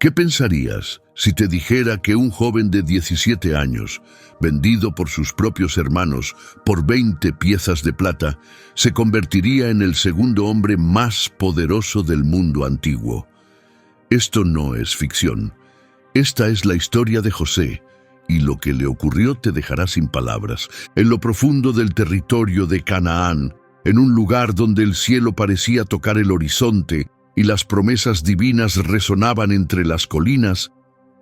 ¿Qué pensarías si te dijera que un joven de 17 años, vendido por sus propios hermanos por 20 piezas de plata, se convertiría en el segundo hombre más poderoso del mundo antiguo? Esto no es ficción. Esta es la historia de José, y lo que le ocurrió te dejará sin palabras. En lo profundo del territorio de Canaán, en un lugar donde el cielo parecía tocar el horizonte y las promesas divinas resonaban entre las colinas,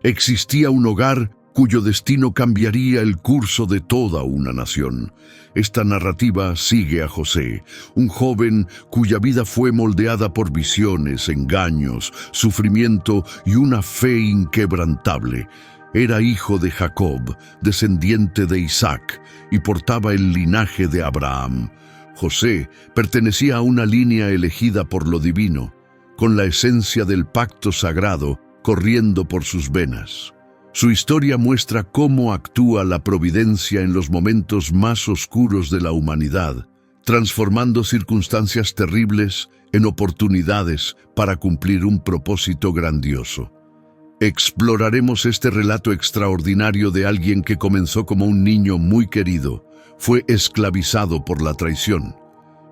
existía un hogar cuyo destino cambiaría el curso de toda una nación. Esta narrativa sigue a José, un joven cuya vida fue moldeada por visiones, engaños, sufrimiento y una fe inquebrantable. Era hijo de Jacob, descendiente de Isaac, y portaba el linaje de Abraham. José pertenecía a una línea elegida por lo divino, con la esencia del pacto sagrado corriendo por sus venas. Su historia muestra cómo actúa la providencia en los momentos más oscuros de la humanidad, transformando circunstancias terribles en oportunidades para cumplir un propósito grandioso. Exploraremos este relato extraordinario de alguien que comenzó como un niño muy querido, fue esclavizado por la traición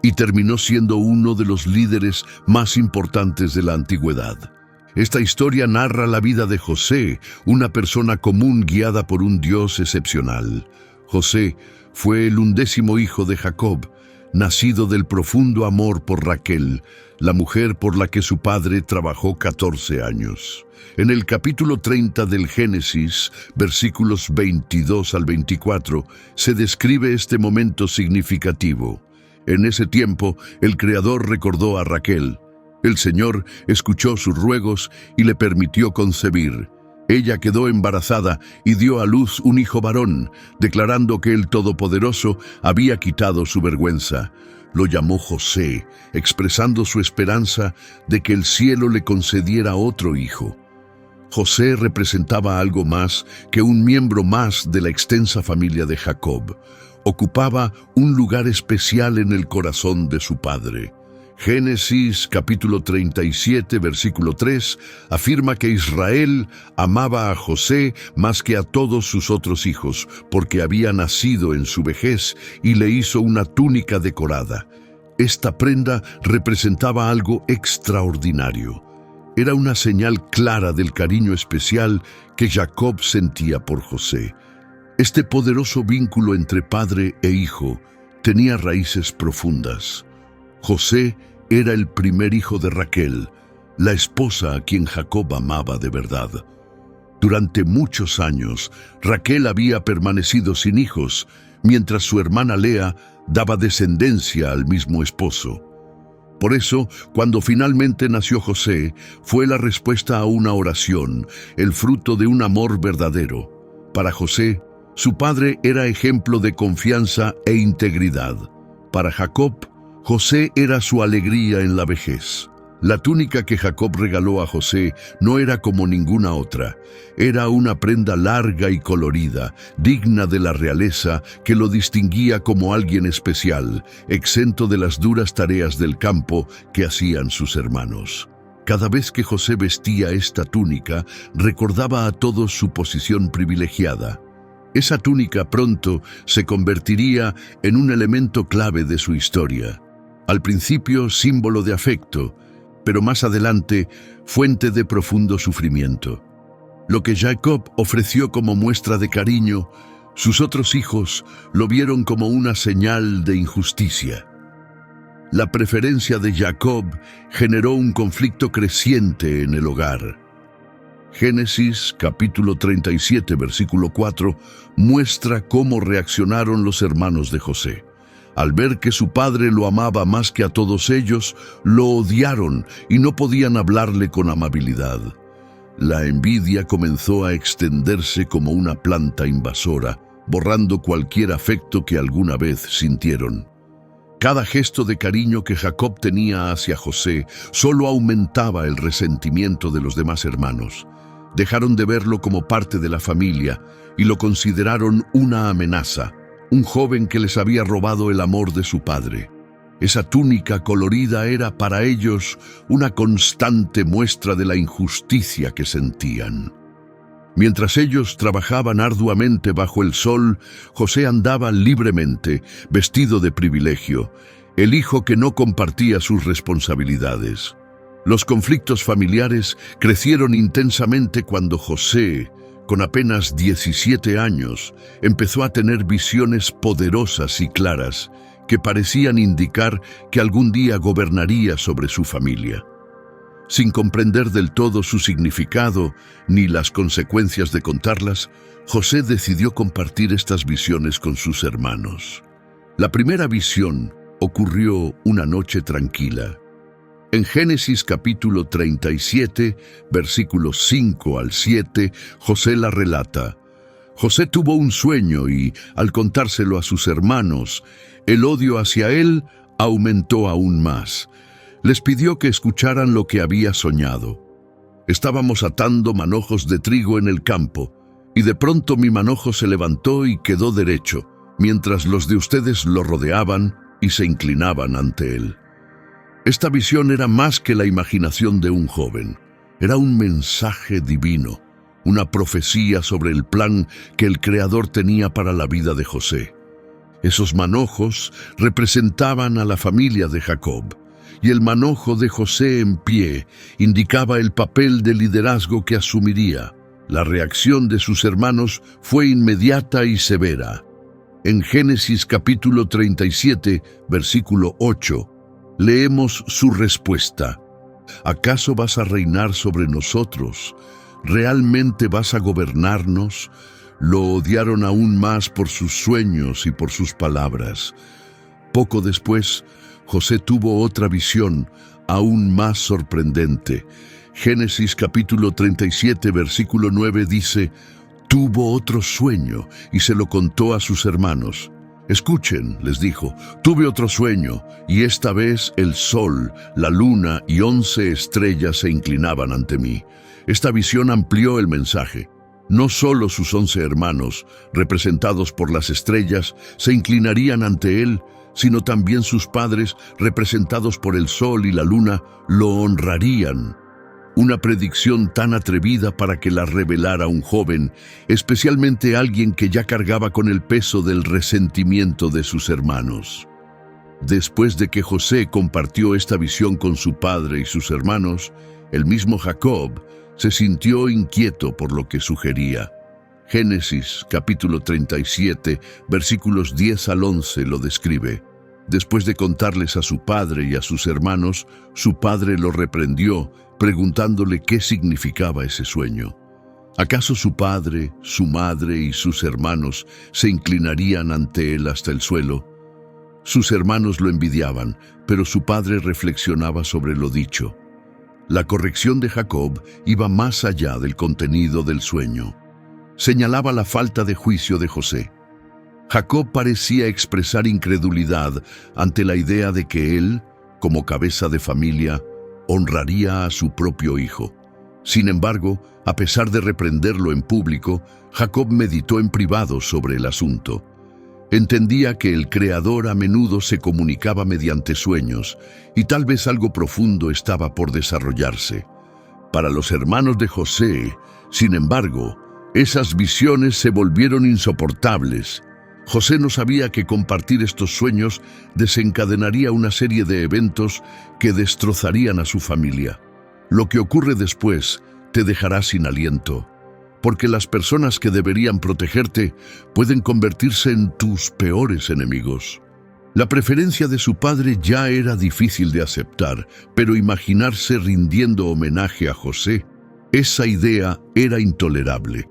y terminó siendo uno de los líderes más importantes de la antigüedad. Esta historia narra la vida de José, una persona común guiada por un Dios excepcional. José fue el 11º hijo de Jacob, nacido del profundo amor por Raquel, la mujer por la que su padre trabajó 14 años. En el capítulo 30 del Génesis, versículos 22 al 24, se describe este momento significativo. En ese tiempo, el Creador recordó a Raquel. El Señor escuchó sus ruegos y le permitió concebir. Ella quedó embarazada y dio a luz un hijo varón, declarando que el Todopoderoso había quitado su vergüenza. Lo llamó José, expresando su esperanza de que el cielo le concediera otro hijo. José representaba algo más que un miembro más de la extensa familia de Jacob. Ocupaba un lugar especial en el corazón de su padre. Génesis capítulo 37, versículo 3, afirma que Israel amaba a José más que a todos sus otros hijos, porque había nacido en su vejez y le hizo una túnica decorada. Esta prenda representaba algo extraordinario. Era una señal clara del cariño especial que Jacob sentía por José. Este poderoso vínculo entre padre e hijo tenía raíces profundas. José era el primer hijo de Raquel, la esposa a quien Jacob amaba de verdad. Durante muchos años, Raquel había permanecido sin hijos, mientras su hermana Lea daba descendencia al mismo esposo. Por eso, cuando finalmente nació José, fue la respuesta a una oración, el fruto de un amor verdadero. Para José, su padre era ejemplo de confianza e integridad. Para Jacob, José era su alegría en la vejez. La túnica que Jacob regaló a José no era como ninguna otra. Era una prenda larga y colorida, digna de la realeza, que lo distinguía como alguien especial, exento de las duras tareas del campo que hacían sus hermanos. Cada vez que José vestía esta túnica, recordaba a todos su posición privilegiada. Esa túnica pronto se convertiría en un elemento clave de su historia. Al principio, símbolo de afecto, pero más adelante, fuente de profundo sufrimiento. Lo que Jacob ofreció como muestra de cariño, sus otros hijos lo vieron como una señal de injusticia. La preferencia de Jacob generó un conflicto creciente en el hogar. Génesis capítulo 37, versículo 4, muestra cómo reaccionaron los hermanos de José. Al ver que su padre lo amaba más que a todos ellos, lo odiaron y no podían hablarle con amabilidad. La envidia comenzó a extenderse como una planta invasora, borrando cualquier afecto que alguna vez sintieron. Cada gesto de cariño que Jacob tenía hacia José solo aumentaba el resentimiento de los demás hermanos. Dejaron de verlo como parte de la familia y lo consideraron una amenaza, un joven que les había robado el amor de su padre. Esa túnica colorida era para ellos una constante muestra de la injusticia que sentían. Mientras ellos trabajaban arduamente bajo el sol, José andaba libremente, vestido de privilegio, el hijo que no compartía sus responsabilidades. Los conflictos familiares crecieron intensamente cuando José, con apenas 17 años, empezó a tener visiones poderosas y claras que parecían indicar que algún día gobernaría sobre su familia. Sin comprender del todo su significado ni las consecuencias de contarlas, José decidió compartir estas visiones con sus hermanos. La primera visión ocurrió una noche tranquila. En Génesis capítulo 37, versículos 5 al 7, José la relata. José tuvo un sueño y, al contárselo a sus hermanos, el odio hacia él aumentó aún más. Les pidió que escucharan lo que había soñado. Estábamos atando manojos de trigo en el campo, y de pronto mi manojo se levantó y quedó derecho, mientras los de ustedes lo rodeaban y se inclinaban ante él. Esta visión era más que la imaginación de un joven. Era un mensaje divino, una profecía sobre el plan que el Creador tenía para la vida de José. Esos manojos representaban a la familia de Jacob, y el manojo de José en pie indicaba el papel de liderazgo que asumiría. La reacción de sus hermanos fue inmediata y severa. En Génesis capítulo 37, versículo 8, leemos su respuesta. ¿Acaso vas a reinar sobre nosotros? ¿Realmente vas a gobernarnos? Lo odiaron aún más por sus sueños y por sus palabras. Poco después, José tuvo otra visión, aún más sorprendente. Génesis capítulo 37, versículo 9 dice, tuvo otro sueño y se lo contó a sus hermanos. Escuchen, les dijo, tuve otro sueño, y esta vez el sol, la luna y 11 estrellas se inclinaban ante mí. Esta visión amplió el mensaje. No solo sus 11 hermanos, representados por las estrellas, se inclinarían ante él, sino también sus padres, representados por el sol y la luna, lo honrarían. Una predicción tan atrevida para que la revelara un joven, especialmente alguien que ya cargaba con el peso del resentimiento de sus hermanos. Después de que José compartió esta visión con su padre y sus hermanos, el mismo Jacob se sintió inquieto por lo que sugería. Génesis capítulo 37, versículos 10 al 11 lo describe. Después de contarles a su padre y a sus hermanos, su padre lo reprendió, preguntándole qué significaba ese sueño. ¿Acaso su padre, su madre y sus hermanos se inclinarían ante él hasta el suelo? Sus hermanos lo envidiaban, pero su padre reflexionaba sobre lo dicho. La corrección de Jacob iba más allá del contenido del sueño. Señalaba la falta de juicio de José. Jacob parecía expresar incredulidad ante la idea de que él, como cabeza de familia, honraría a su propio hijo. Sin embargo, a pesar de reprenderlo en público, Jacob meditó en privado sobre el asunto. Entendía que el Creador a menudo se comunicaba mediante sueños, y tal vez algo profundo estaba por desarrollarse. Para los hermanos de José, sin embargo, esas visiones se volvieron insoportables. José no sabía que compartir estos sueños desencadenaría una serie de eventos que destrozarían a su familia. Lo que ocurre después te dejará sin aliento, porque las personas que deberían protegerte pueden convertirse en tus peores enemigos. La preferencia de su padre ya era difícil de aceptar, pero imaginarse rindiendo homenaje a José, esa idea era intolerable.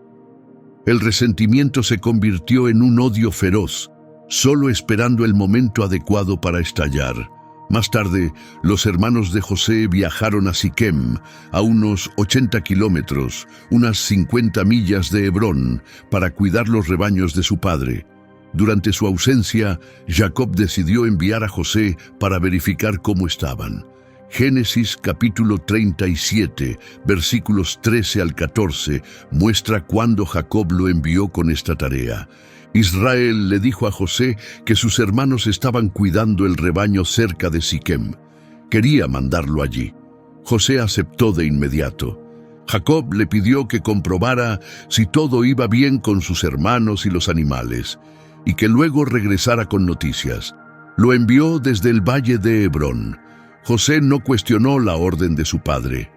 El resentimiento se convirtió en un odio feroz, solo esperando el momento adecuado para estallar. Más tarde, los hermanos de José viajaron a Siquem, a unos 80 kilómetros, unas 50 millas de Hebrón, para cuidar los rebaños de su padre. Durante su ausencia, Jacob decidió enviar a José para verificar cómo estaban. Génesis capítulo 37, versículos 13 al 14, muestra cuándo Jacob lo envió con esta tarea. Israel le dijo a José que sus hermanos estaban cuidando el rebaño cerca de Siquem. Quería mandarlo allí. José aceptó de inmediato. Jacob le pidió que comprobara si todo iba bien con sus hermanos y los animales, y que luego regresara con noticias. Lo envió desde el valle de Hebrón. José no cuestionó la orden de su padre.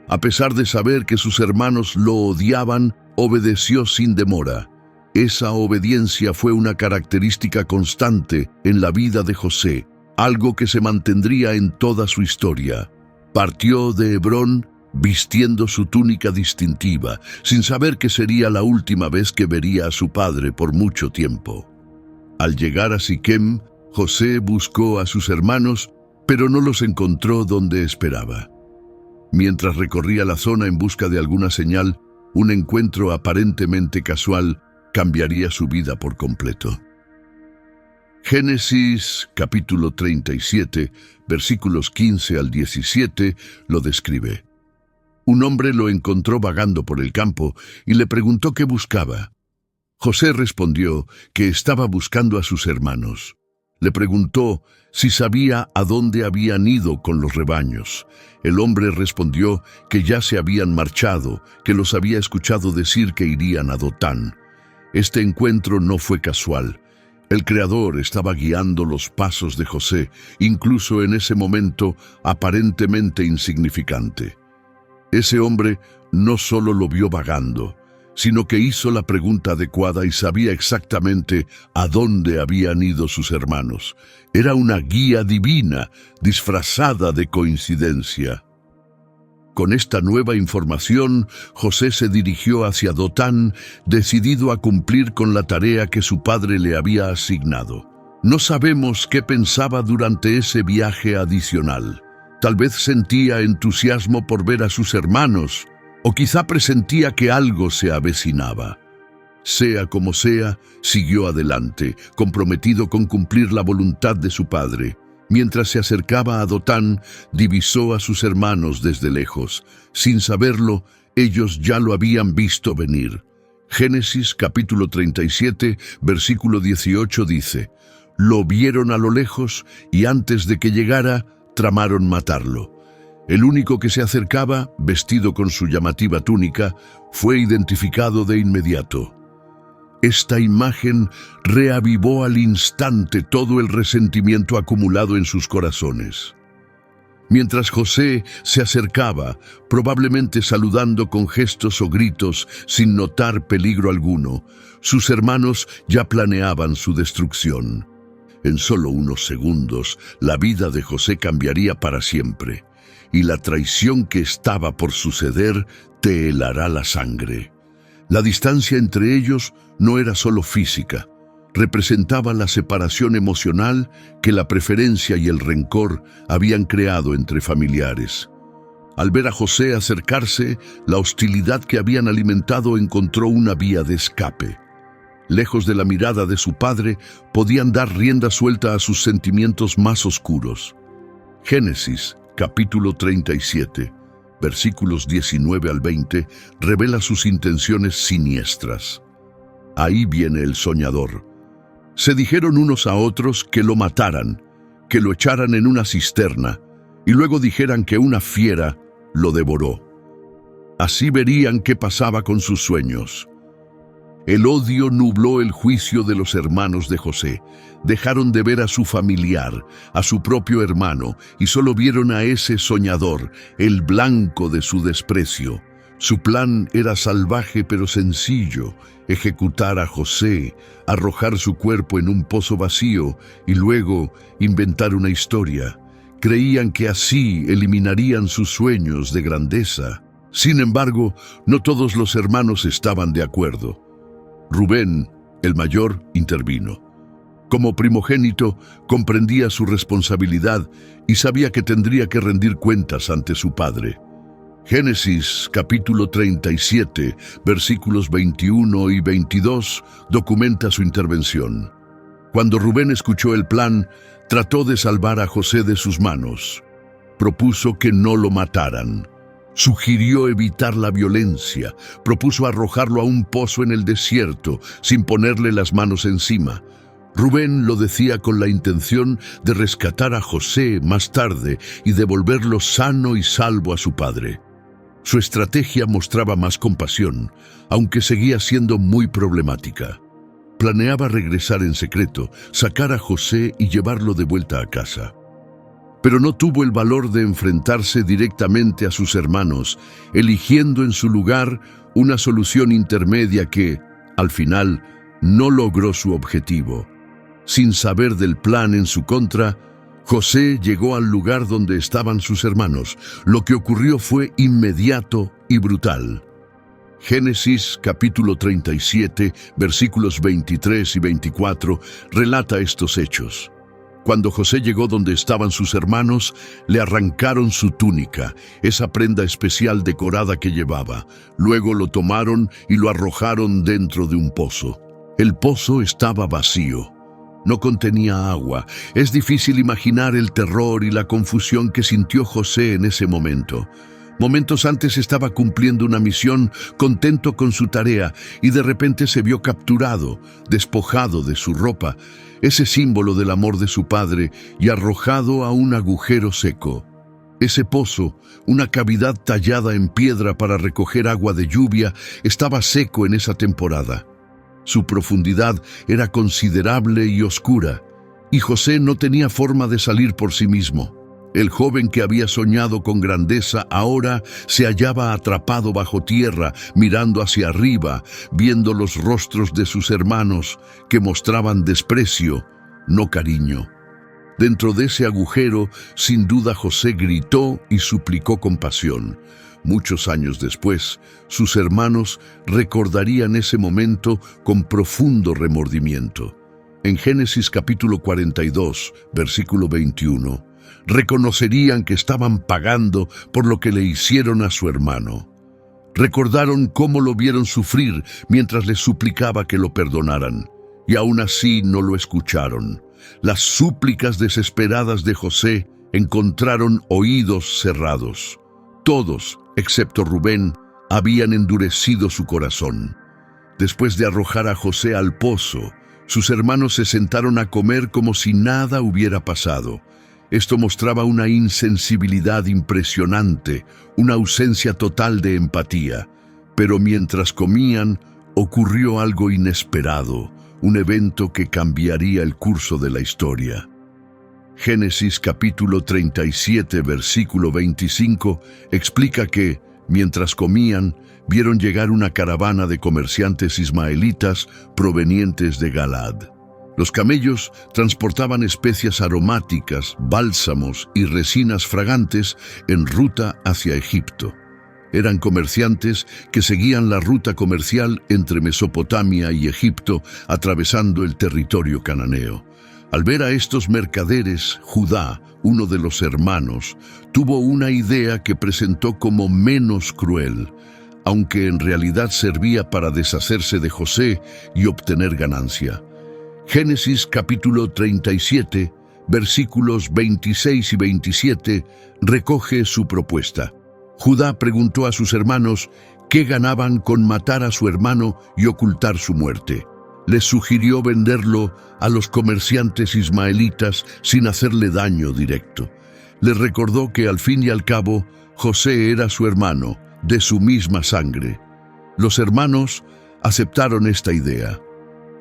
A pesar de saber que sus hermanos lo odiaban, obedeció sin demora. Esa obediencia fue una característica constante en la vida de José, algo que se mantendría en toda su historia. Partió de Hebrón vistiendo su túnica distintiva, sin saber que sería la última vez que vería a su padre por mucho tiempo. Al llegar a Siquem, José buscó a sus hermanos, pero no los encontró donde esperaba. Mientras recorría la zona en busca de alguna señal, un encuentro aparentemente casual cambiaría su vida por completo. Génesis capítulo 37, versículos 15 al 17, lo describe. Un hombre lo encontró vagando por el campo y le preguntó qué buscaba. José respondió que estaba buscando a sus hermanos. Le preguntó si sabía a dónde habían ido con los rebaños. El hombre respondió que ya se habían marchado, que los había escuchado decir que irían a Dotán. Este encuentro no fue casual. El Creador estaba guiando los pasos de José, incluso en ese momento aparentemente insignificante. Ese hombre no solo lo vio vagando, sino que hizo la pregunta adecuada y sabía exactamente a dónde habían ido sus hermanos. Era una guía divina, disfrazada de coincidencia. Con esta nueva información, José se dirigió hacia Dotán, decidido a cumplir con la tarea que su padre le había asignado. No sabemos qué pensaba durante ese viaje adicional. Tal vez sentía entusiasmo por ver a sus hermanos, o quizá presentía que algo se avecinaba. Sea como sea, siguió adelante, comprometido con cumplir la voluntad de su padre. Mientras se acercaba a Dotán, divisó a sus hermanos desde lejos. Sin saberlo, ellos ya lo habían visto venir. Génesis capítulo 37, versículo 18 dice: «Lo vieron a lo lejos y antes de que llegara, tramaron matarlo». El único que se acercaba, vestido con su llamativa túnica, fue identificado de inmediato. Esta imagen reavivó al instante todo el resentimiento acumulado en sus corazones. Mientras José se acercaba, probablemente saludando con gestos o gritos sin notar peligro alguno, sus hermanos ya planeaban su destrucción. En solo unos segundos, la vida de José cambiaría para siempre, y la traición que estaba por suceder te helará la sangre. La distancia entre ellos no era solo física, representaba la separación emocional que la preferencia y el rencor habían creado entre familiares. Al ver a José acercarse, la hostilidad que habían alimentado encontró una vía de escape. Lejos de la mirada de su padre, podían dar rienda suelta a sus sentimientos más oscuros. Génesis, capítulo 37, versículos 19 al 20, revela sus intenciones siniestras. Ahí viene el soñador. Se dijeron unos a otros que lo mataran, que lo echaran en una cisterna, y luego dijeran que una fiera lo devoró. Así verían qué pasaba con sus sueños. El odio nubló el juicio de los hermanos de José. Dejaron de ver a su familiar, a su propio hermano, y solo vieron a ese soñador, el blanco de su desprecio. Su plan era salvaje pero sencillo: ejecutar a José, arrojar su cuerpo en un pozo vacío y luego inventar una historia. Creían que así eliminarían sus sueños de grandeza. Sin embargo, no todos los hermanos estaban de acuerdo. Rubén, el mayor, intervino. Como primogénito, comprendía su responsabilidad y sabía que tendría que rendir cuentas ante su padre. Génesis capítulo 37, versículos 21 y 22, documenta su intervención. Cuando Rubén escuchó el plan, trató de salvar a José de sus manos. Propuso que no lo mataran. Sugirió evitar la violencia, propuso arrojarlo a un pozo en el desierto sin ponerle las manos encima. Rubén lo decía con la intención de rescatar a José más tarde y devolverlo sano y salvo a su padre. Su estrategia mostraba más compasión, aunque seguía siendo muy problemática. Planeaba regresar en secreto, sacar a José y llevarlo de vuelta a casa. Pero no tuvo el valor de enfrentarse directamente a sus hermanos, eligiendo en su lugar una solución intermedia que, al final, no logró su objetivo. Sin saber del plan en su contra, José llegó al lugar donde estaban sus hermanos. Lo que ocurrió fue inmediato y brutal. Génesis capítulo 37, versículos 23 y 24, relata estos hechos. Cuando José llegó donde estaban sus hermanos, le arrancaron su túnica, esa prenda especial decorada que llevaba. Luego lo tomaron y lo arrojaron dentro de un pozo. El pozo estaba vacío. No contenía agua. Es difícil imaginar el terror y la confusión que sintió José en ese momento. Momentos antes estaba cumpliendo una misión, contento con su tarea, y de repente se vio capturado, despojado de su ropa, ese símbolo del amor de su padre, y arrojado a un agujero seco. Ese pozo, una cavidad tallada en piedra para recoger agua de lluvia, estaba seco en esa temporada. Su profundidad era considerable y oscura, y José no tenía forma de salir por sí mismo. El joven que había soñado con grandeza ahora se hallaba atrapado bajo tierra, mirando hacia arriba, viendo los rostros de sus hermanos que mostraban desprecio, no cariño. Dentro de ese agujero, sin duda José gritó y suplicó compasión. Muchos años después, sus hermanos recordarían ese momento con profundo remordimiento. En Génesis capítulo 42, versículo 21, reconocerían que estaban pagando por lo que le hicieron a su hermano. Recordaron cómo lo vieron sufrir mientras les suplicaba que lo perdonaran, y aún así no lo escucharon. Las súplicas desesperadas de José encontraron oídos cerrados. Todos, excepto Rubén, habían endurecido su corazón. Después de arrojar a José al pozo, sus hermanos se sentaron a comer como si nada hubiera pasado. Esto mostraba una insensibilidad impresionante, una ausencia total de empatía. Pero mientras comían, ocurrió algo inesperado, un evento que cambiaría el curso de la historia. Génesis capítulo 37, versículo 25, explica que, mientras comían, vieron llegar una caravana de comerciantes ismaelitas provenientes de Galaad. Los camellos transportaban especias aromáticas, bálsamos y resinas fragantes en ruta hacia Egipto. Eran comerciantes que seguían la ruta comercial entre Mesopotamia y Egipto, atravesando el territorio cananeo. Al ver a estos mercaderes, Judá, uno de los hermanos, tuvo una idea que presentó como menos cruel, aunque en realidad servía para deshacerse de José y obtener ganancia. Génesis capítulo 37, versículos 26 y 27, recoge su propuesta. Judá preguntó a sus hermanos qué ganaban con matar a su hermano y ocultar su muerte. Les sugirió venderlo a los comerciantes ismaelitas sin hacerle daño directo. Les recordó que al fin y al cabo, José era su hermano, de su misma sangre. Los hermanos aceptaron esta idea.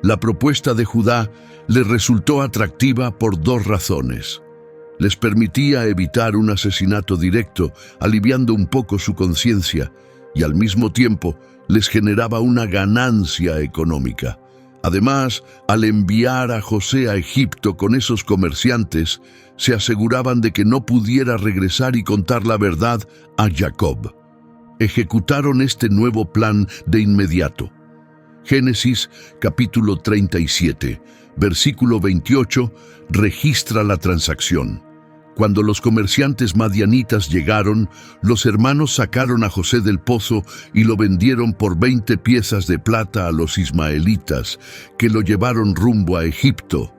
La propuesta de Judá les resultó atractiva por dos razones. Les permitía evitar un asesinato directo, aliviando un poco su conciencia, y al mismo tiempo les generaba una ganancia económica. Además, al enviar a José a Egipto con esos comerciantes, se aseguraban de que no pudiera regresar y contar la verdad a Jacob. Ejecutaron este nuevo plan de inmediato. Génesis capítulo 37, versículo 28, registra la transacción. Cuando los comerciantes madianitas llegaron, los hermanos sacaron a José del pozo y lo vendieron por 20 piezas de plata a los ismaelitas, que lo llevaron rumbo a Egipto.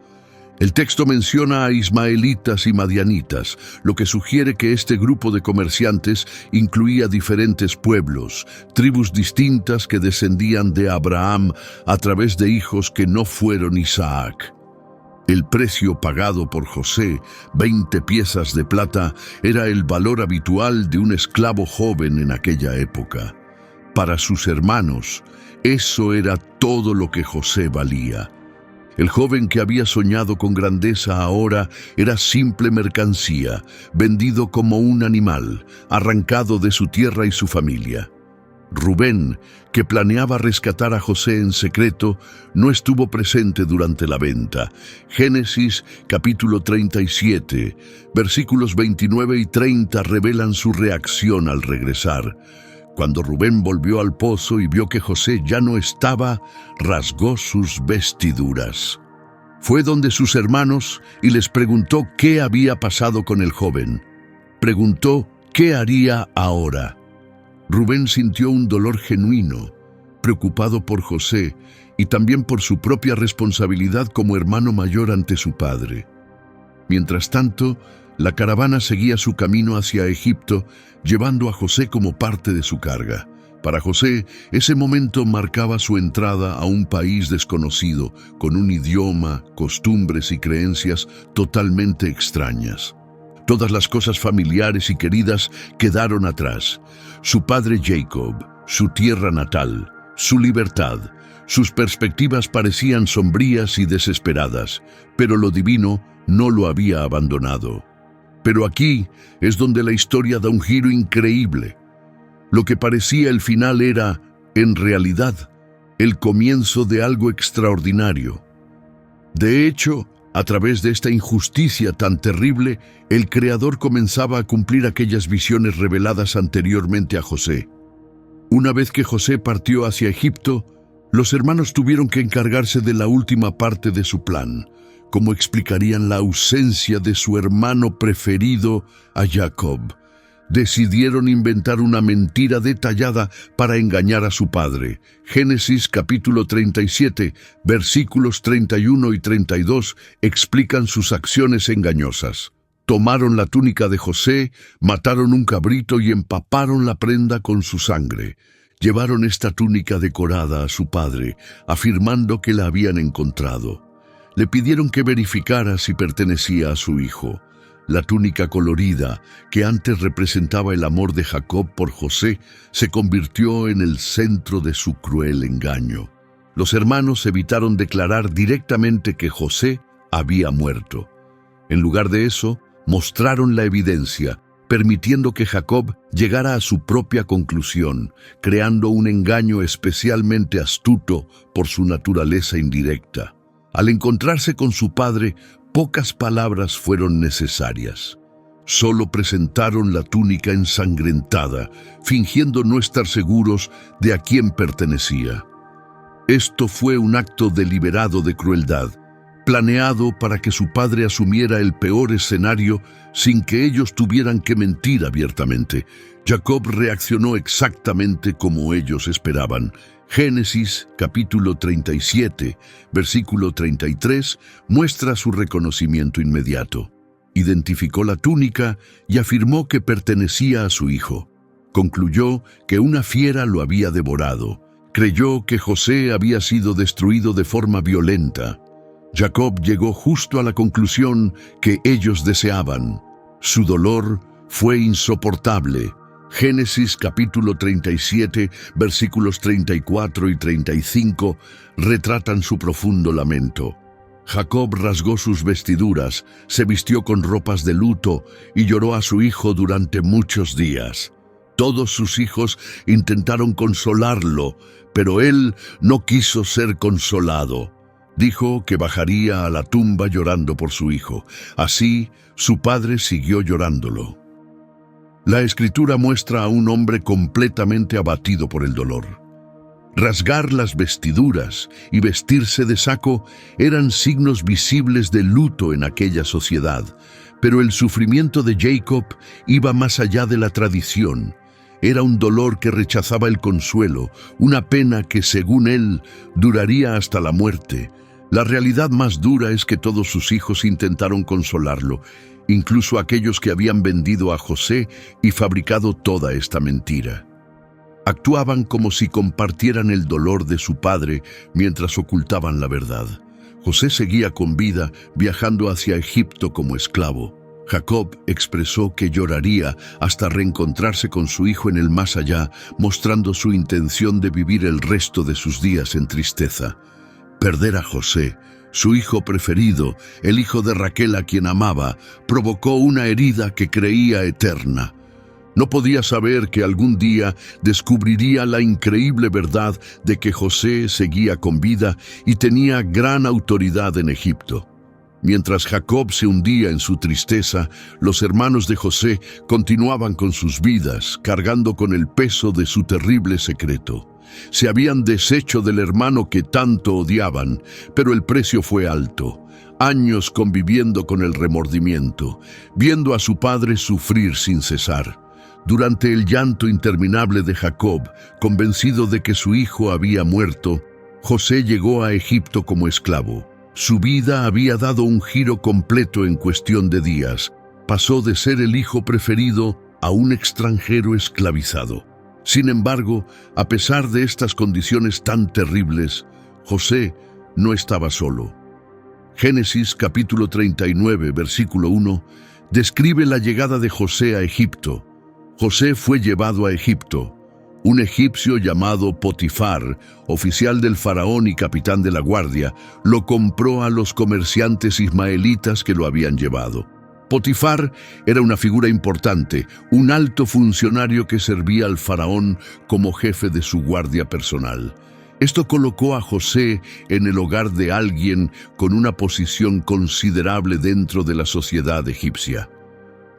El texto menciona a ismaelitas y madianitas, lo que sugiere que este grupo de comerciantes incluía diferentes pueblos, tribus distintas que descendían de Abraham a través de hijos que no fueron Isaac. El precio pagado por José, 20 piezas de plata, era el valor habitual de un esclavo joven en aquella época. Para sus hermanos, eso era todo lo que José valía. El joven que había soñado con grandeza ahora era simple mercancía, vendido como un animal, arrancado de su tierra y su familia. Rubén, que planeaba rescatar a José en secreto, no estuvo presente durante la venta. Génesis capítulo 37, versículos 29 y 30 revelan su reacción al regresar. Cuando Rubén volvió al pozo y vio que José ya no estaba, rasgó sus vestiduras. Fue donde sus hermanos y les preguntó qué había pasado con el joven. Preguntó qué haría ahora. Rubén sintió un dolor genuino, preocupado por José y también por su propia responsabilidad como hermano mayor ante su padre. Mientras tanto, la caravana seguía su camino hacia Egipto, llevando a José como parte de su carga. Para José, ese momento marcaba su entrada a un país desconocido, con un idioma, costumbres y creencias totalmente extrañas. Todas las cosas familiares y queridas quedaron atrás. Su padre Jacob, su tierra natal, su libertad. Sus perspectivas parecían sombrías y desesperadas, pero lo divino no lo había abandonado. Pero aquí es donde la historia da un giro increíble. Lo que parecía el final era, en realidad, el comienzo de algo extraordinario. De hecho, a través de esta injusticia tan terrible, el Creador comenzaba a cumplir aquellas visiones reveladas anteriormente a José. Una vez que José partió hacia Egipto, los hermanos tuvieron que encargarse de la última parte de su plan. ¿Cómo explicarían la ausencia de su hermano preferido, a Jacob? Decidieron inventar una mentira detallada para engañar a su padre. Génesis capítulo 37, versículos 31 y 32 explican sus acciones engañosas. Tomaron la túnica de José, mataron un cabrito y empaparon la prenda con su sangre. Llevaron esta túnica decorada a su padre, afirmando que la habían encontrado. Le pidieron que verificara si pertenecía a su hijo. La túnica colorida, que antes representaba el amor de Jacob por José, se convirtió en el centro de su cruel engaño. Los hermanos evitaron declarar directamente que José había muerto. En lugar de eso, mostraron la evidencia, permitiendo que Jacob llegara a su propia conclusión, creando un engaño especialmente astuto por su naturaleza indirecta. Al encontrarse con su padre, pocas palabras fueron necesarias. Solo presentaron la túnica ensangrentada, fingiendo no estar seguros de a quién pertenecía. Esto fue un acto deliberado de crueldad, planeado para que su padre asumiera el peor escenario sin que ellos tuvieran que mentir abiertamente. Jacob reaccionó exactamente como ellos esperaban. Génesis capítulo 37, versículo 33, muestra su reconocimiento inmediato. Identificó la túnica y afirmó que pertenecía a su hijo. Concluyó que una fiera lo había devorado. Creyó que José había sido destruido de forma violenta. Jacob llegó justo a la conclusión que ellos deseaban. Su dolor fue insoportable. Génesis capítulo 37, versículos 34 y 35 retratan su profundo lamento. Jacob rasgó sus vestiduras, se vistió con ropas de luto y lloró a su hijo durante muchos días. Todos sus hijos intentaron consolarlo, pero él no quiso ser consolado. Dijo que bajaría a la tumba llorando por su hijo. Así, su padre siguió llorándolo. La Escritura muestra a un hombre completamente abatido por el dolor. Rasgar las vestiduras y vestirse de saco eran signos visibles de luto en aquella sociedad, pero el sufrimiento de Jacob iba más allá de la tradición. Era un dolor que rechazaba el consuelo, una pena que, según él, duraría hasta la muerte. La realidad más dura es que todos sus hijos intentaron consolarlo, incluso aquellos que habían vendido a José y fabricado toda esta mentira. Actuaban como si compartieran el dolor de su padre mientras ocultaban la verdad. José seguía con vida, viajando hacia Egipto como esclavo. Jacob expresó que lloraría hasta reencontrarse con su hijo en el más allá, mostrando su intención de vivir el resto de sus días en tristeza. Perder a José, su hijo preferido, el hijo de Raquel a quien amaba, provocó una herida que creía eterna. No podía saber que algún día descubriría la increíble verdad de que José seguía con vida y tenía gran autoridad en Egipto. Mientras Jacob se hundía en su tristeza, los hermanos de José continuaban con sus vidas, cargando con el peso de su terrible secreto. Se habían deshecho del hermano que tanto odiaban, pero el precio fue alto. Años conviviendo con el remordimiento, viendo a su padre sufrir sin cesar. Durante el llanto interminable de Jacob, convencido de que su hijo había muerto, José llegó a Egipto como esclavo. Su vida había dado un giro completo en cuestión de días. Pasó de ser el hijo preferido a un extranjero esclavizado. Sin embargo, a pesar de estas condiciones tan terribles, José no estaba solo. Génesis capítulo 39, versículo 1, describe la llegada de José a Egipto. José fue llevado a Egipto. Un egipcio llamado Potifar, oficial del faraón y capitán de la guardia, lo compró a los comerciantes ismaelitas que lo habían llevado. Potifar era una figura importante, un alto funcionario que servía al faraón como jefe de su guardia personal. Esto colocó a José en el hogar de alguien con una posición considerable dentro de la sociedad egipcia.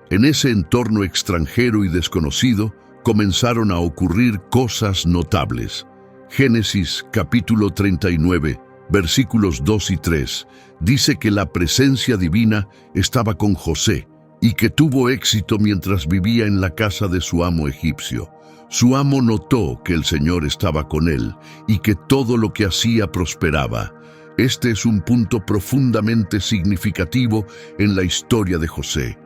En ese entorno extranjero y desconocido, comenzaron a ocurrir cosas notables. Génesis capítulo 39, versículos 2 y 3, dice que la presencia divina estaba con José y que tuvo éxito mientras vivía en la casa de su amo egipcio. Su amo notó que el Señor estaba con él y que todo lo que hacía prosperaba. Este es un punto profundamente significativo en la historia de José.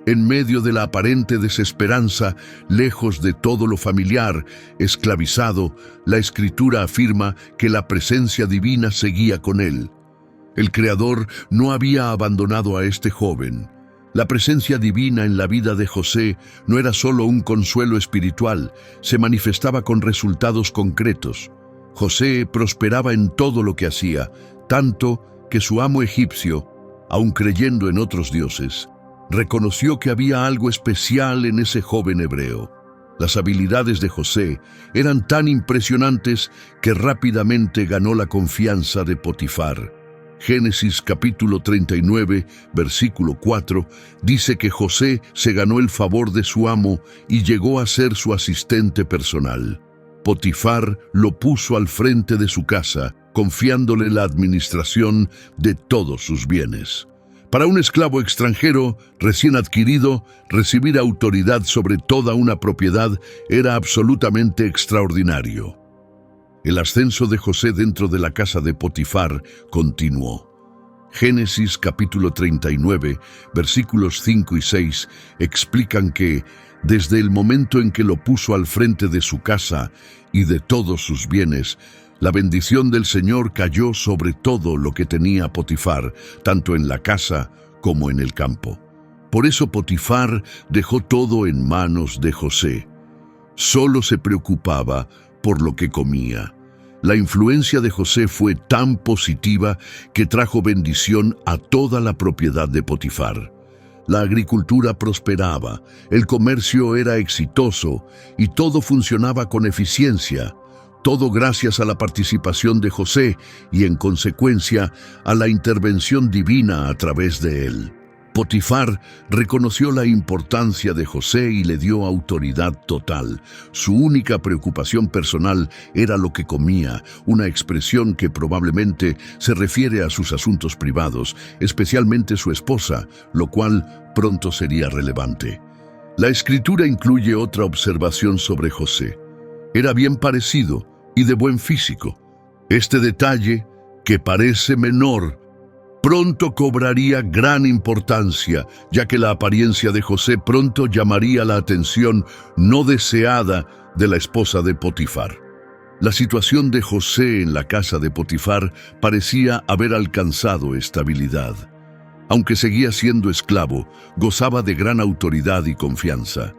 En medio de la aparente desesperanza, lejos de todo lo familiar, esclavizado, la Escritura afirma que la presencia divina seguía con él. El Creador no había abandonado a este joven. La presencia divina en la vida de José no era solo un consuelo espiritual, se manifestaba con resultados concretos. José prosperaba en todo lo que hacía, tanto que su amo egipcio, aun creyendo en otros dioses, reconoció que había algo especial en ese joven hebreo. Las habilidades de José eran tan impresionantes que rápidamente ganó la confianza de Potifar. Génesis capítulo 39, versículo 4, dice que José se ganó el favor de su amo y llegó a ser su asistente personal. Potifar lo puso al frente de su casa, confiándole la administración de todos sus bienes. Para un esclavo extranjero recién adquirido, recibir autoridad sobre toda una propiedad era absolutamente extraordinario. El ascenso de José dentro de la casa de Potifar continuó. Génesis capítulo 39, versículos 5 y 6 explican que, desde el momento en que lo puso al frente de su casa y de todos sus bienes, la bendición del Señor cayó sobre todo lo que tenía Potifar, tanto en la casa como en el campo. Por eso Potifar dejó todo en manos de José. Solo se preocupaba por lo que comía. La influencia de José fue tan positiva que trajo bendición a toda la propiedad de Potifar. La agricultura prosperaba, el comercio era exitoso y todo funcionaba con eficiencia. Todo gracias a la participación de José y, en consecuencia, a la intervención divina a través de él. Potifar reconoció la importancia de José y le dio autoridad total. Su única preocupación personal era lo que comía, una expresión que probablemente se refiere a sus asuntos privados, especialmente su esposa, lo cual pronto sería relevante. La Escritura incluye otra observación sobre José. Era bien parecido y de buen físico. Este detalle que parece menor, pronto cobraría gran importancia, ya que la apariencia de José pronto llamaría la atención no deseada de la esposa de Potifar. La situación de José en la casa de Potifar parecía haber alcanzado estabilidad. Aunque seguía siendo esclavo, gozaba de gran autoridad y confianza,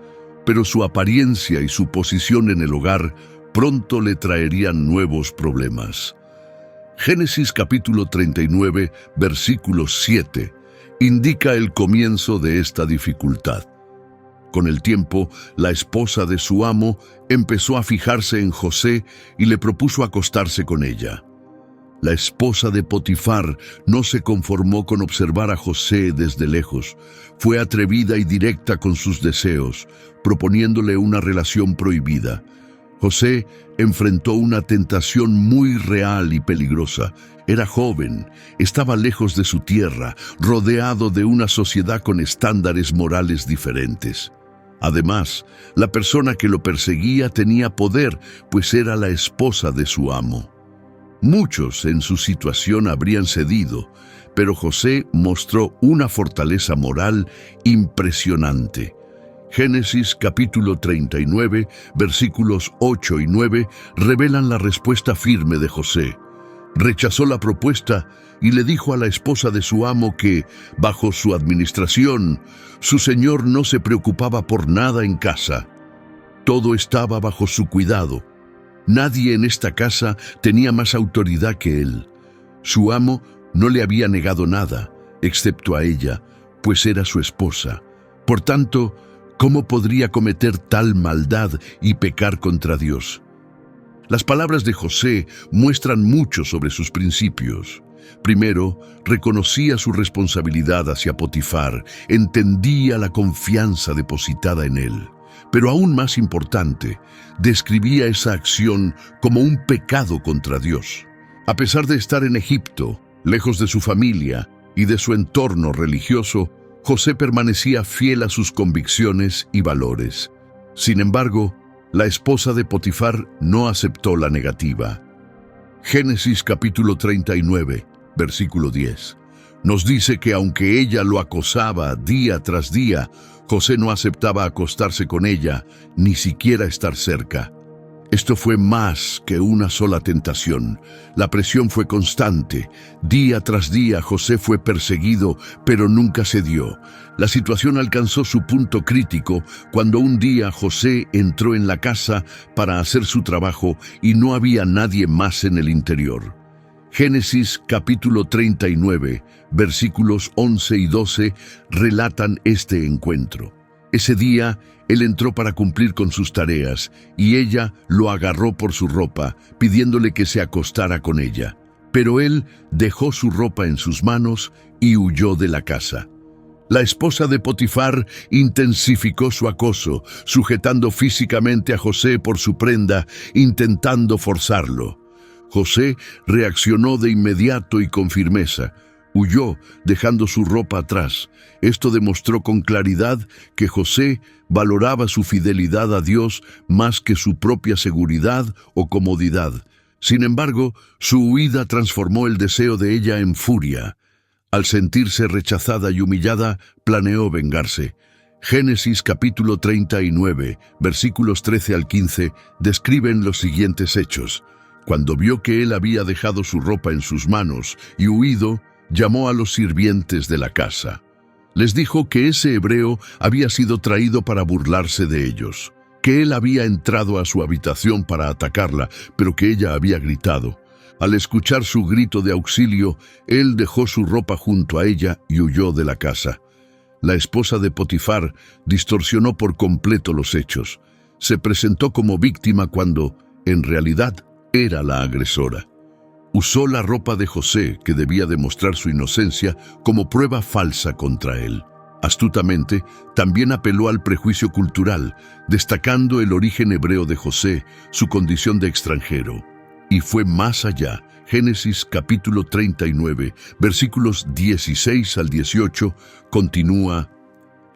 pero su apariencia y su posición en el hogar pronto le traerían nuevos problemas. Génesis capítulo 39, versículo 7, indica el comienzo de esta dificultad. Con el tiempo, la esposa de su amo empezó a fijarse en José y le propuso acostarse con ella. La esposa de Potifar no se conformó con observar a José desde lejos. Fue atrevida y directa con sus deseos, proponiéndole una relación prohibida. José enfrentó una tentación muy real y peligrosa. Era joven, estaba lejos de su tierra, rodeado de una sociedad con estándares morales diferentes. Además, la persona que lo perseguía tenía poder, pues era la esposa de su amo. Muchos en su situación habrían cedido, pero José mostró una fortaleza moral impresionante. Génesis capítulo 39, versículos 8 y 9 revelan la respuesta firme de José. Rechazó la propuesta y le dijo a la esposa de su amo que, bajo su administración, su señor no se preocupaba por nada en casa. Todo estaba bajo su cuidado. Nadie en esta casa tenía más autoridad que él. Su amo no le había negado nada, excepto a ella, pues era su esposa. Por tanto, ¿cómo podría cometer tal maldad y pecar contra Dios? Las palabras de José muestran mucho sobre sus principios. Primero, reconocía su responsabilidad hacia Potifar, entendía la confianza depositada en él. Pero aún más importante, describía esa acción como un pecado contra Dios. A pesar de estar en Egipto, lejos de su familia y de su entorno religioso, José permanecía fiel a sus convicciones y valores. Sin embargo, la esposa de Potifar no aceptó la negativa. Génesis capítulo 39, versículo 10, nos dice que aunque ella lo acosaba día tras día, José no aceptaba acostarse con ella, ni siquiera estar cerca. Esto fue más que una sola tentación. La presión fue constante. Día tras día José fue perseguido, pero nunca cedió. La situación alcanzó su punto crítico cuando un día José entró en la casa para hacer su trabajo y no había nadie más en el interior. Génesis capítulo 39, versículos 11 y 12 relatan este encuentro. Ese día, él entró para cumplir con sus tareas, y ella lo agarró por su ropa, pidiéndole que se acostara con ella. Pero él dejó su ropa en sus manos y huyó de la casa. La esposa de Potifar intensificó su acoso, sujetando físicamente a José por su prenda, intentando forzarlo. José reaccionó de inmediato y con firmeza. Huyó, dejando su ropa atrás. Esto demostró con claridad que José valoraba su fidelidad a Dios más que su propia seguridad o comodidad. Sin embargo, su huida transformó el deseo de ella en furia. Al sentirse rechazada y humillada, planeó vengarse. Génesis capítulo 39, versículos 13 al 15, describen los siguientes hechos. Cuando vio que él había dejado su ropa en sus manos y huido, llamó a los sirvientes de la casa. Les dijo que ese hebreo había sido traído para burlarse de ellos, que él había entrado a su habitación para atacarla, pero que ella había gritado. Al escuchar su grito de auxilio, él dejó su ropa junto a ella y huyó de la casa. La esposa de Potifar distorsionó por completo los hechos. Se presentó como víctima cuando, en realidad, era la agresora. Usó la ropa de José, que debía demostrar su inocencia, como prueba falsa contra él. Astutamente, también apeló al prejuicio cultural, destacando el origen hebreo de José, su condición de extranjero. Y fue más allá. Génesis capítulo 39, versículos 16 al 18, continúa: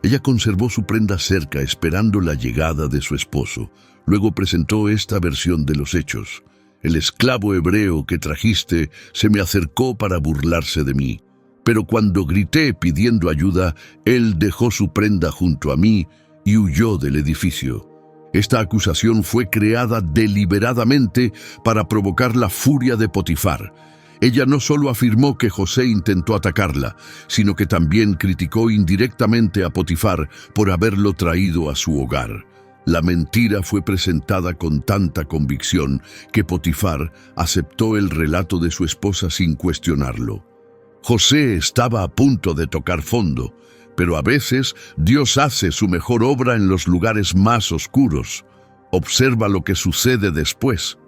Ella conservó su prenda cerca, esperando la llegada de su esposo. Luego presentó esta versión de los hechos. el esclavo hebreo que trajiste se me acercó para burlarse de mí. Pero cuando grité pidiendo ayuda, él dejó su prenda junto a mí y huyó del edificio. Esta acusación fue creada deliberadamente para provocar la furia de Potifar. Ella no solo afirmó que José intentó atacarla, sino que también criticó indirectamente a Potifar por haberlo traído a su hogar. La mentira fue presentada con tanta convicción que Potifar aceptó el relato de su esposa sin cuestionarlo. José estaba a punto de tocar fondo, pero a veces Dios hace su mejor obra en los lugares más oscuros. Observa lo que sucede después.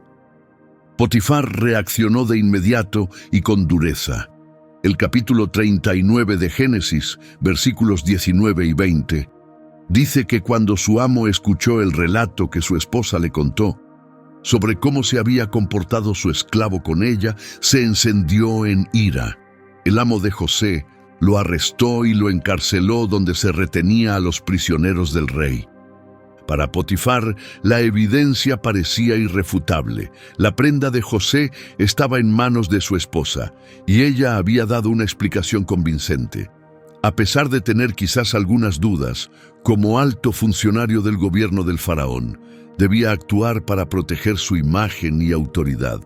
Potifar reaccionó de inmediato y con dureza. El capítulo 39 de Génesis, versículos 19 y 20, dice que cuando su amo escuchó el relato que su esposa le contó sobre cómo se había comportado su esclavo con ella, se encendió en ira. El amo de José lo arrestó y lo encarceló donde se retenía a los prisioneros del rey. Para Potifar, la evidencia parecía irrefutable. La prenda de José estaba en manos de su esposa, y ella había dado una explicación convincente. A pesar de tener quizás algunas dudas, como alto funcionario del gobierno del faraón, debía actuar para proteger su imagen y autoridad.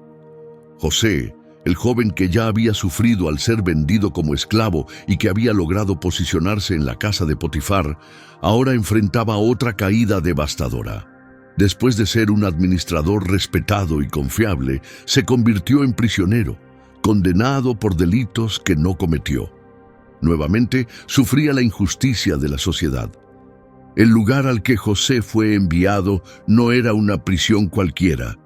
José, el joven que ya había sufrido al ser vendido como esclavo y que había logrado posicionarse en la casa de Potifar, ahora enfrentaba otra caída devastadora. Después de ser un administrador respetado y confiable, se convirtió en prisionero, condenado por delitos que no cometió. Nuevamente, sufría la injusticia de la sociedad. El lugar al que José fue enviado no era una prisión cualquiera.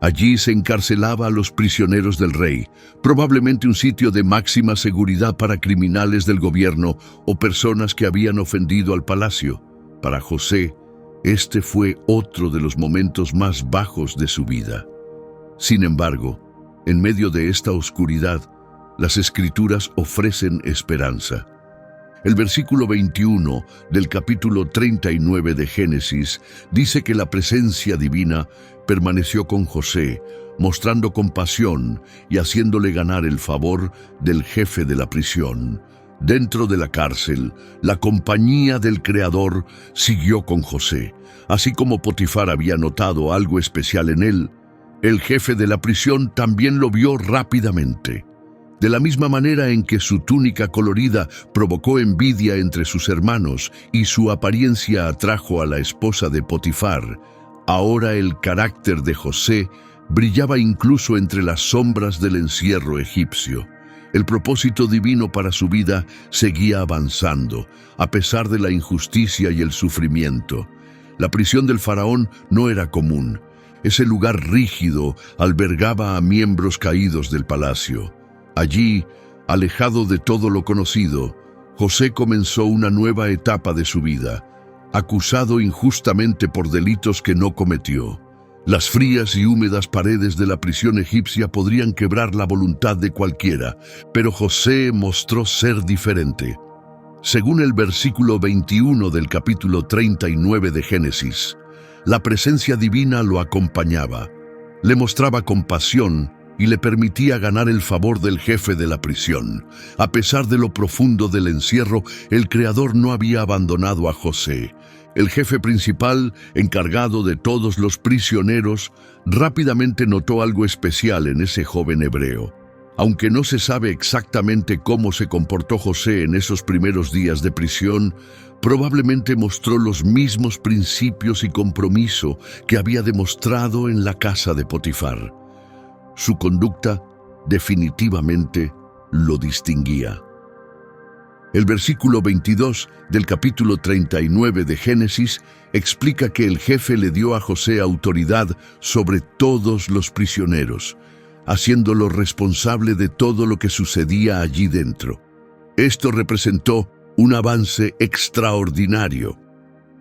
Allí se encarcelaba a los prisioneros del rey, probablemente un sitio de máxima seguridad para criminales del gobierno o personas que habían ofendido al palacio. Para José, este fue otro de los momentos más bajos de su vida. Sin embargo, en medio de esta oscuridad, las Escrituras ofrecen esperanza. El versículo 21 del capítulo 39 de Génesis dice que la presencia divina permaneció con José, mostrando compasión y haciéndole ganar el favor del jefe de la prisión. Dentro de la cárcel, la compañía del Creador siguió con José. Así como Potifar había notado algo especial en él, el jefe de la prisión también lo vio rápidamente. De la misma manera en que su túnica colorida provocó envidia entre sus hermanos y su apariencia atrajo a la esposa de Potifar, ahora el carácter de José brillaba incluso entre las sombras del encierro egipcio. El propósito divino para su vida seguía avanzando, a pesar de la injusticia y el sufrimiento. La prisión del faraón no era común. Ese lugar rígido albergaba a miembros caídos del palacio. Allí, alejado de todo lo conocido, José comenzó una nueva etapa de su vida, acusado injustamente por delitos que no cometió. Las frías y húmedas paredes de la prisión egipcia podrían quebrar la voluntad de cualquiera, pero José mostró ser diferente. Según el versículo 21 del capítulo 39 de Génesis, la presencia divina lo acompañaba, le mostraba compasión y le permitía ganar el favor del jefe de la prisión. A pesar de lo profundo del encierro, el Creador no había abandonado a José. El jefe principal, encargado de todos los prisioneros, rápidamente notó algo especial en ese joven hebreo. Aunque no se sabe exactamente cómo se comportó José en esos primeros días de prisión, probablemente mostró los mismos principios y compromiso que había demostrado en la casa de Potifar. Su conducta definitivamente lo distinguía. El versículo 22 del capítulo 39 de Génesis explica que el jefe le dio a José autoridad sobre todos los prisioneros, haciéndolo responsable de todo lo que sucedía allí dentro. Esto representó un avance extraordinario.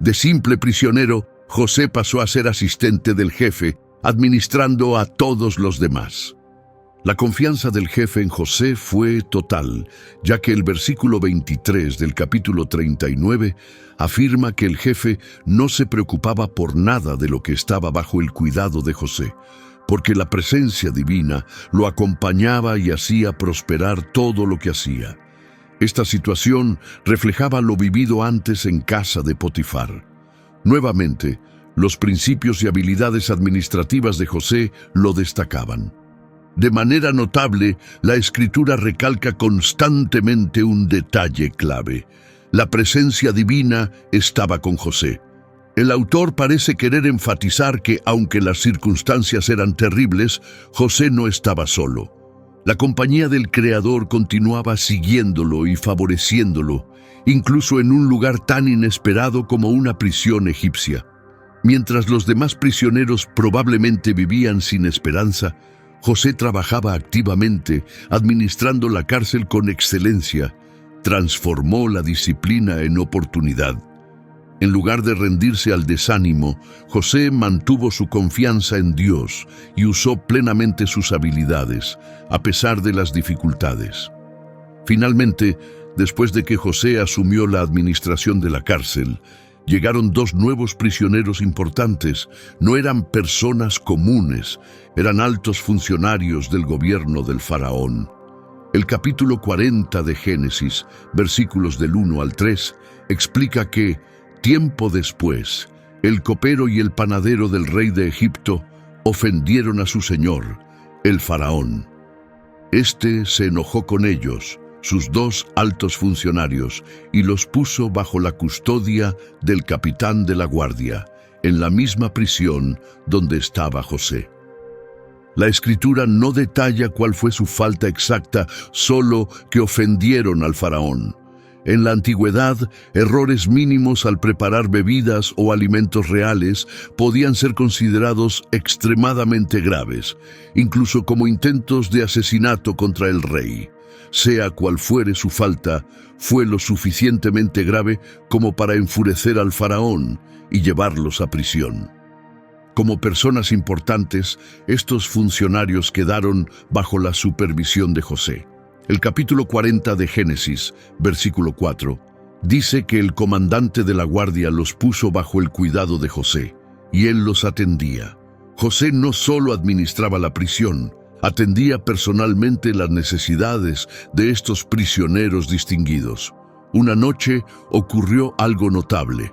De simple prisionero, José pasó a ser asistente del jefe, administrando a todos los demás. La confianza del jefe en José fue total, ya que el versículo 23 del capítulo 39 afirma que el jefe no se preocupaba por nada de lo que estaba bajo el cuidado de José. porque la presencia divina lo acompañaba y hacía prosperar todo lo que hacía. Esta situación reflejaba lo vivido antes en casa de Potifar. Nuevamente, los principios y habilidades administrativas de José lo destacaban. De manera notable, la Escritura recalca constantemente un detalle clave. La presencia divina estaba con José. El autor parece querer enfatizar que, aunque las circunstancias eran terribles, José no estaba solo. La compañía del Creador continuaba siguiéndolo y favoreciéndolo, incluso en un lugar tan inesperado como una prisión egipcia. Mientras los demás prisioneros probablemente vivían sin esperanza, José trabajaba activamente, administrando la cárcel con excelencia. Transformó la disciplina en oportunidad. En lugar de rendirse al desánimo, José mantuvo su confianza en Dios y usó plenamente sus habilidades, a pesar de las dificultades. Finalmente, después de que José asumió la administración de la cárcel, llegaron dos nuevos prisioneros importantes. No eran personas comunes, eran altos funcionarios del gobierno del faraón. El capítulo 40 de Génesis, versículos del 1 al 3, explica que, tiempo después, el copero y el panadero del rey de Egipto ofendieron a su señor, el faraón. Este se enojó con ellos, sus dos altos funcionarios, y los puso bajo la custodia del capitán de la guardia, en la misma prisión donde estaba José. La Escritura no detalla cuál fue su falta exacta, solo que ofendieron al faraón. En la antigüedad, errores mínimos al preparar bebidas o alimentos reales podían ser considerados extremadamente graves, incluso como intentos de asesinato contra el rey. Sea cual fuere su falta, fue lo suficientemente grave como para enfurecer al faraón y llevarlos a prisión. Como personas importantes, estos funcionarios quedaron bajo la supervisión de José. El capítulo 40 de Génesis, versículo 4, dice que el comandante de la guardia los puso bajo el cuidado de José, y él los atendía. José no solo administraba la prisión, atendía personalmente las necesidades de estos prisioneros distinguidos. Una noche ocurrió algo notable.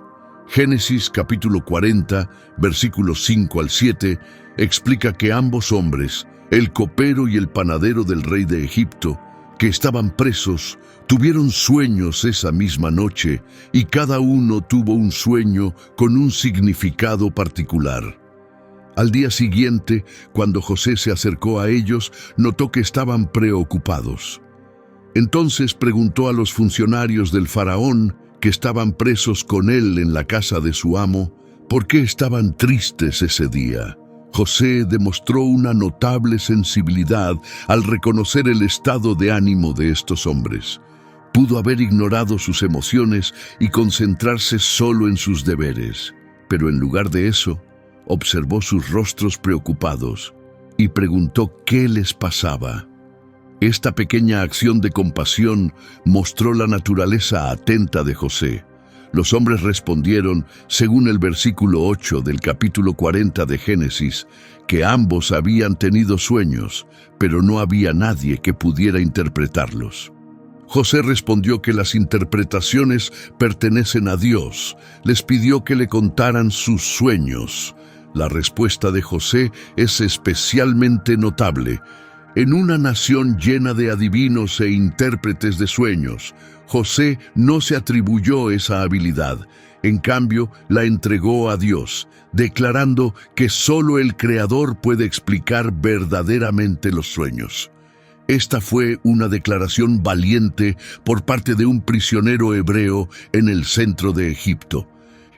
Génesis capítulo 40, versículos 5 al 7, explica que ambos hombres, el copero y el panadero del rey de Egipto, que estaban presos, tuvieron sueños esa misma noche, y cada uno tuvo un sueño con un significado particular. Al día siguiente, cuando José se acercó a ellos, notó que estaban preocupados. Entonces preguntó a los funcionarios del faraón, que estaban presos con él en la casa de su amo, por qué estaban tristes ese día. José demostró una notable sensibilidad al reconocer el estado de ánimo de estos hombres. Pudo haber ignorado sus emociones y concentrarse solo en sus deberes, pero en lugar de eso, observó sus rostros preocupados y preguntó qué les pasaba. Esta pequeña acción de compasión mostró la naturaleza atenta de José. Los hombres respondieron, según el versículo 8 del capítulo 40 de Génesis, que ambos habían tenido sueños, pero no había nadie que pudiera interpretarlos. José respondió que las interpretaciones pertenecen a Dios. Les pidió que le contaran sus sueños. La respuesta de José es especialmente notable. En una nación llena de adivinos e intérpretes de sueños, José no se atribuyó esa habilidad. En cambio, la entregó a Dios, declarando que solo el Creador puede explicar verdaderamente los sueños. Esta fue una declaración valiente por parte de un prisionero hebreo en el centro de Egipto.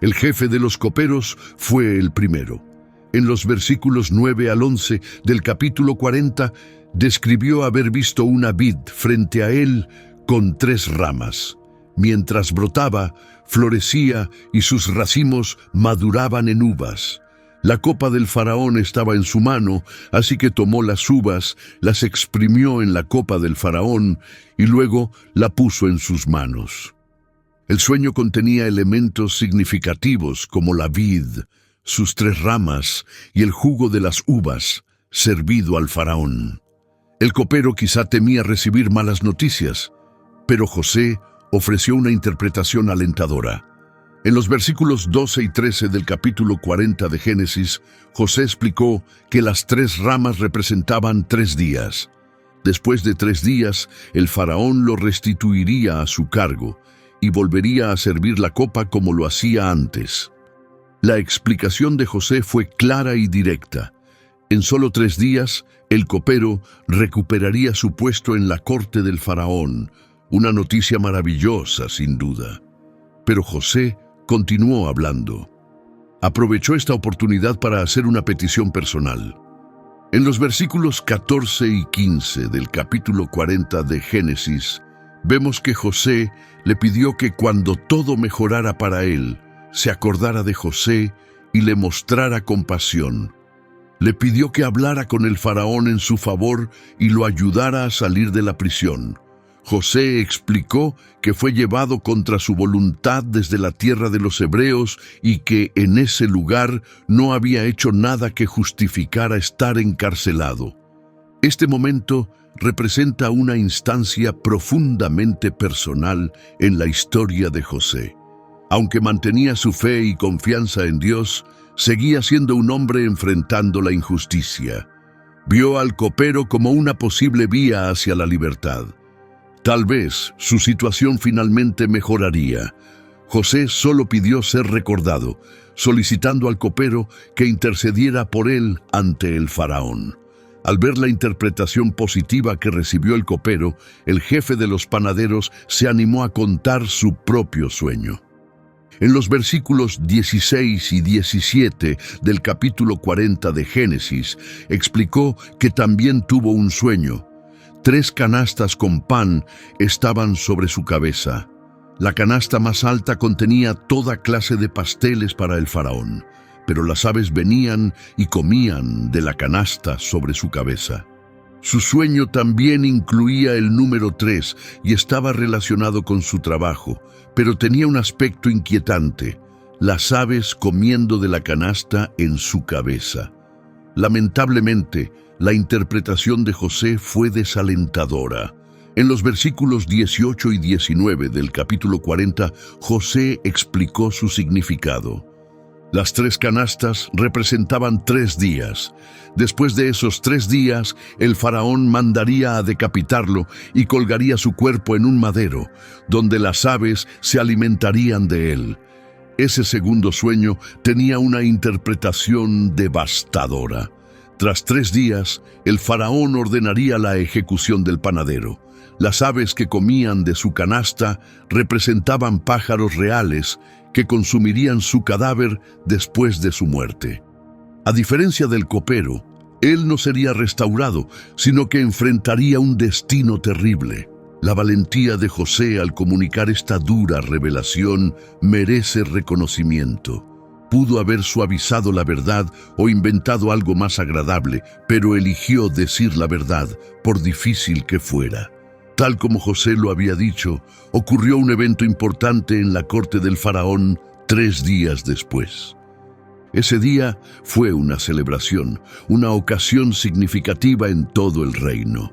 El jefe de los coperos fue el primero. En los versículos 9 al 11 del capítulo 40, describió haber visto una vid frente a él con 3 ramas. Mientras brotaba, florecía y sus racimos maduraban en uvas. La copa del faraón estaba en su mano, así que tomó las uvas, las exprimió en la copa del faraón y luego la puso en sus manos. El sueño contenía elementos significativos como la vid, sus 3 ramas y el jugo de las uvas, servido al faraón. El copero quizá temía recibir malas noticias, pero José ofreció una interpretación alentadora. En los versículos 12 y 13 del capítulo 40 de Génesis, José explicó que las 3 ramas representaban 3 días. Después de 3 días, el faraón lo restituiría a su cargo y volvería a servir la copa como lo hacía antes. La explicación de José fue clara y directa. En solo 3 días, el copero recuperaría su puesto en la corte del faraón, una noticia maravillosa, sin duda. Pero José continuó hablando. Aprovechó esta oportunidad para hacer una petición personal. En los versículos 14 y 15 del capítulo 40 de Génesis, vemos que José le pidió que cuando todo mejorara para él, se acordara de José y le mostrara compasión. Le pidió que hablara con el faraón en su favor y lo ayudara a salir de la prisión. José explicó que fue llevado contra su voluntad desde la tierra de los hebreos y que en ese lugar no había hecho nada que justificara estar encarcelado. Este momento representa una instancia profundamente personal en la historia de José. Aunque mantenía su fe y confianza en Dios, seguía siendo un hombre enfrentando la injusticia. Vio al copero como una posible vía hacia la libertad. Tal vez su situación finalmente mejoraría. José solo pidió ser recordado, solicitando al copero que intercediera por él ante el faraón. Al ver la interpretación positiva que recibió el copero, el jefe de los panaderos se animó a contar su propio sueño. En los versículos 16 y 17 del capítulo 40 de Génesis, explicó que también tuvo un sueño. 3 canastas con pan estaban sobre su cabeza. La canasta más alta contenía toda clase de pasteles para el faraón, pero las aves venían y comían de la canasta sobre su cabeza. Su sueño también incluía el número 3 y estaba relacionado con su trabajo, pero tenía un aspecto inquietante: las aves comiendo de la canasta en su cabeza. Lamentablemente, la interpretación de José fue desalentadora. En los versículos 18 y 19 del capítulo 40, José explicó su significado. Las 3 canastas representaban 3 días. Después de esos 3 días, el faraón mandaría a decapitarlo y colgaría su cuerpo en un madero, donde las aves se alimentarían de él. Ese segundo sueño tenía una interpretación devastadora. Tras 3 días, el faraón ordenaría la ejecución del panadero. Las aves que comían de su canasta representaban pájaros reales que consumirían su cadáver después de su muerte. A diferencia del copero, él no sería restaurado, sino que enfrentaría un destino terrible. La valentía de José al comunicar esta dura revelación merece reconocimiento. Pudo haber suavizado la verdad o inventado algo más agradable, pero eligió decir la verdad, por difícil que fuera. Tal como José lo había dicho, ocurrió un evento importante en la corte del faraón 3 días después. Ese día fue una celebración, una ocasión significativa en todo el reino.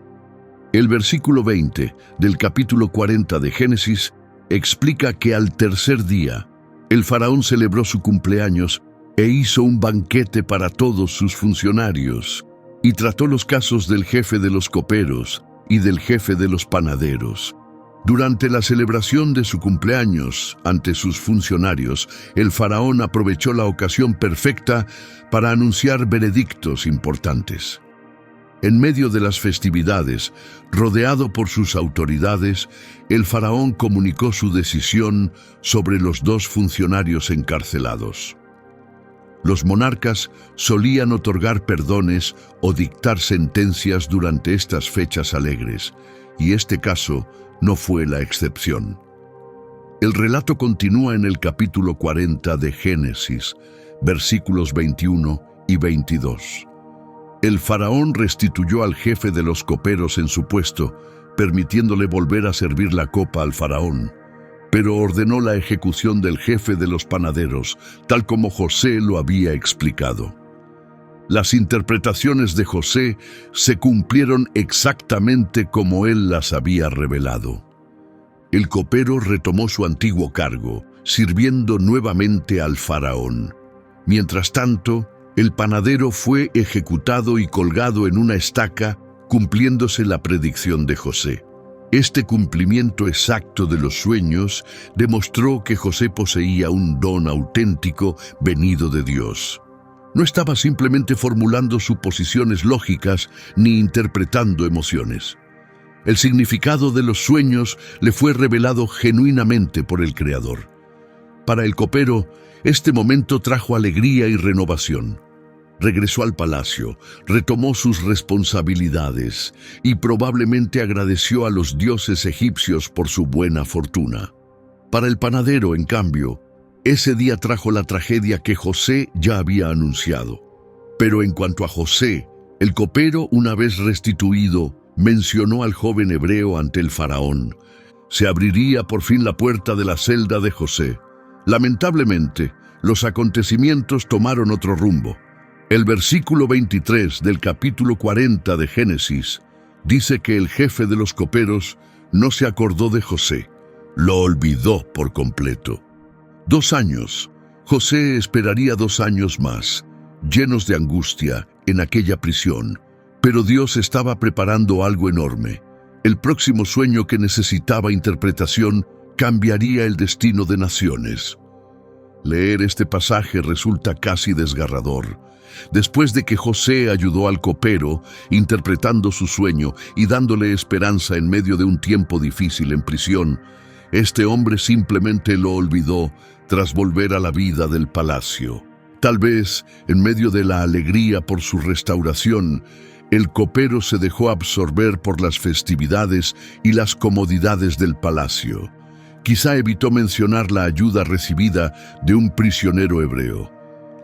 El versículo 20 del capítulo 40 de Génesis explica que al tercer día, el faraón celebró su cumpleaños e hizo un banquete para todos sus funcionarios, y trató los casos del jefe de los coperos y del jefe de los panaderos. Durante la celebración de su cumpleaños ante sus funcionarios, el faraón aprovechó la ocasión perfecta para anunciar veredictos importantes. En medio de las festividades, rodeado por sus autoridades, el faraón comunicó su decisión sobre los 2 funcionarios encarcelados. Los monarcas solían otorgar perdones o dictar sentencias durante estas fechas alegres, y este caso no fue la excepción. El relato continúa en el capítulo 40 de Génesis, versículos 21 y 22. El faraón restituyó al jefe de los coperos en su puesto, permitiéndole volver a servir la copa al faraón, pero ordenó la ejecución del jefe de los panaderos, tal como José lo había explicado. Las interpretaciones de José se cumplieron exactamente como él las había revelado. El copero retomó su antiguo cargo, sirviendo nuevamente al faraón. Mientras tanto, el panadero fue ejecutado y colgado en una estaca, cumpliéndose la predicción de José. Este cumplimiento exacto de los sueños demostró que José poseía un don auténtico venido de Dios. No estaba simplemente formulando suposiciones lógicas ni interpretando emociones. El significado de los sueños le fue revelado genuinamente por el Creador. Para el copero, este momento trajo alegría y renovación. Regresó al palacio, retomó sus responsabilidades y probablemente agradeció a los dioses egipcios por su buena fortuna. Para el panadero, en cambio, ese día trajo la tragedia que José ya había anunciado. Pero en cuanto a José, el copero, una vez restituido, mencionó al joven hebreo ante el faraón. Se abriría por fin la puerta de la celda de José. Lamentablemente, los acontecimientos tomaron otro rumbo. El versículo 23 del capítulo 40 de Génesis dice que el jefe de los coperos no se acordó de José, lo olvidó por completo. 2 años. José esperaría 2 años más, llenos de angustia, en aquella prisión. Pero Dios estaba preparando algo enorme. El próximo sueño que necesitaba interpretación cambiaría el destino de naciones. Leer este pasaje resulta casi desgarrador. Después de que José ayudó al copero, interpretando su sueño y dándole esperanza en medio de un tiempo difícil en prisión, este hombre simplemente lo olvidó tras volver a la vida del palacio. Tal vez, en medio de la alegría por su restauración, el copero se dejó absorber por las festividades y las comodidades del palacio. Quizá evitó mencionar la ayuda recibida de un prisionero hebreo.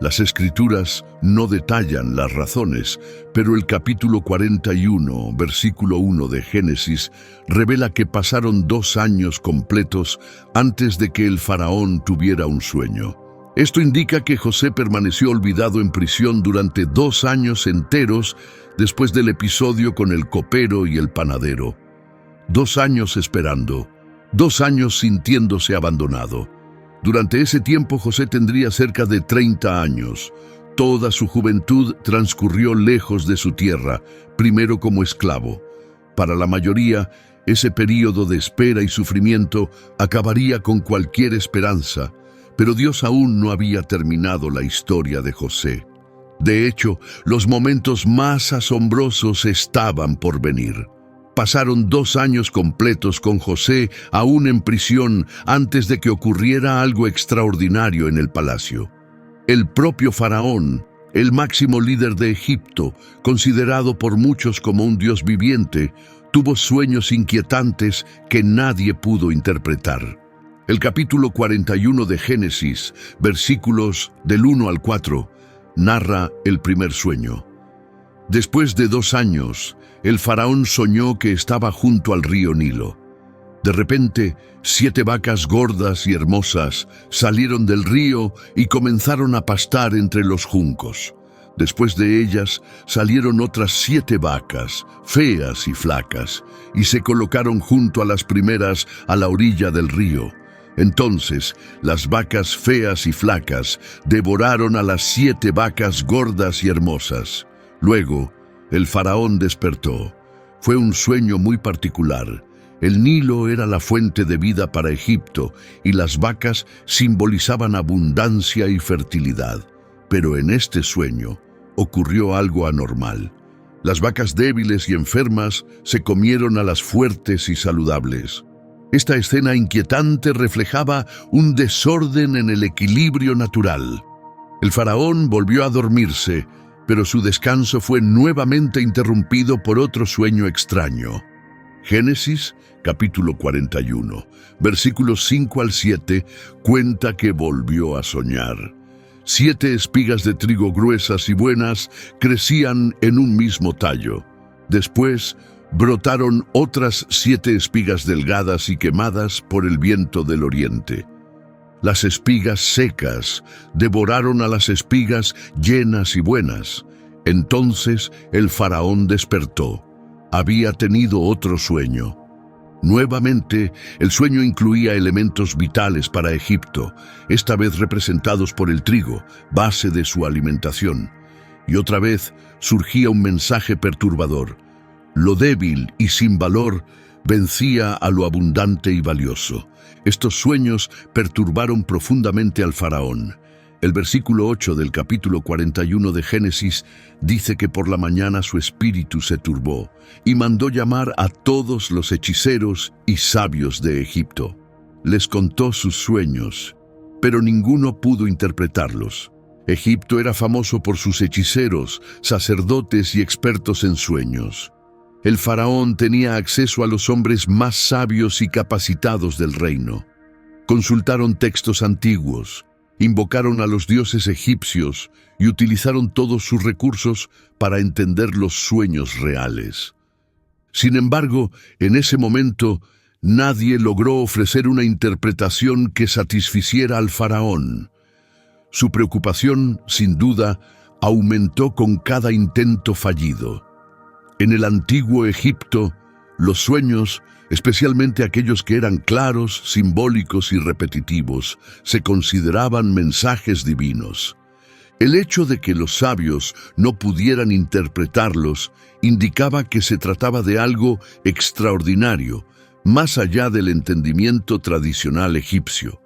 Las Escrituras no detallan las razones, pero el capítulo 41, versículo 1 de Génesis, revela que pasaron 2 años completos antes de que el faraón tuviera un sueño. Esto indica que José permaneció olvidado en prisión durante 2 años enteros después del episodio con el copero y el panadero. 2 años esperando, 2 años sintiéndose abandonado. Durante ese tiempo José tendría cerca de 30 años. Toda su juventud transcurrió lejos de su tierra, primero como esclavo. Para la mayoría, ese período de espera y sufrimiento acabaría con cualquier esperanza, pero Dios aún no había terminado la historia de José. De hecho, los momentos más asombrosos estaban por venir. Pasaron 2 años completos con José aún en prisión antes de que ocurriera algo extraordinario en el palacio. El propio faraón, el máximo líder de Egipto, considerado por muchos como un dios viviente, tuvo sueños inquietantes que nadie pudo interpretar. El capítulo 41 de Génesis, versículos del 1 al 4, narra el primer sueño. Después de 2 años, el faraón soñó que estaba junto al río Nilo. De repente, 7 vacas gordas y hermosas salieron del río y comenzaron a pastar entre los juncos. Después de ellas salieron otras 7 vacas, feas y flacas, y se colocaron junto a las primeras a la orilla del río. Entonces, las vacas feas y flacas devoraron a las 7 vacas gordas y hermosas. Luego, el faraón despertó. Fue un sueño muy particular. El Nilo era la fuente de vida para Egipto y las vacas simbolizaban abundancia y fertilidad. Pero en este sueño ocurrió algo anormal. Las vacas débiles y enfermas se comieron a las fuertes y saludables. Esta escena inquietante reflejaba un desorden en el equilibrio natural. El faraón volvió a dormirse, pero su descanso fue nuevamente interrumpido por otro sueño extraño. Génesis, capítulo 41, versículos 5 al 7, cuenta que volvió a soñar. 7 espigas de trigo gruesas y buenas crecían en un mismo tallo. Después, brotaron otras 7 espigas delgadas y quemadas por el viento del oriente. Las espigas secas devoraron a las espigas llenas y buenas. Entonces el faraón despertó. Había tenido otro sueño. Nuevamente, el sueño incluía elementos vitales para Egipto, esta vez representados por el trigo, base de su alimentación. Y otra vez surgía un mensaje perturbador. Lo débil y sin valor vencía a lo abundante y valioso. Estos sueños perturbaron profundamente al faraón. El versículo 8 del capítulo 41 de Génesis dice que por la mañana su espíritu se turbó y mandó llamar a todos los hechiceros y sabios de Egipto. Les contó sus sueños, pero ninguno pudo interpretarlos. Egipto era famoso por sus hechiceros, sacerdotes y expertos en sueños. El faraón tenía acceso a los hombres más sabios y capacitados del reino. Consultaron textos antiguos, invocaron a los dioses egipcios y utilizaron todos sus recursos para entender los sueños reales. Sin embargo, en ese momento, nadie logró ofrecer una interpretación que satisficiera al faraón. Su preocupación, sin duda, aumentó con cada intento fallido. En el antiguo Egipto, los sueños, especialmente aquellos que eran claros, simbólicos y repetitivos, se consideraban mensajes divinos. El hecho de que los sabios no pudieran interpretarlos indicaba que se trataba de algo extraordinario, más allá del entendimiento tradicional egipcio.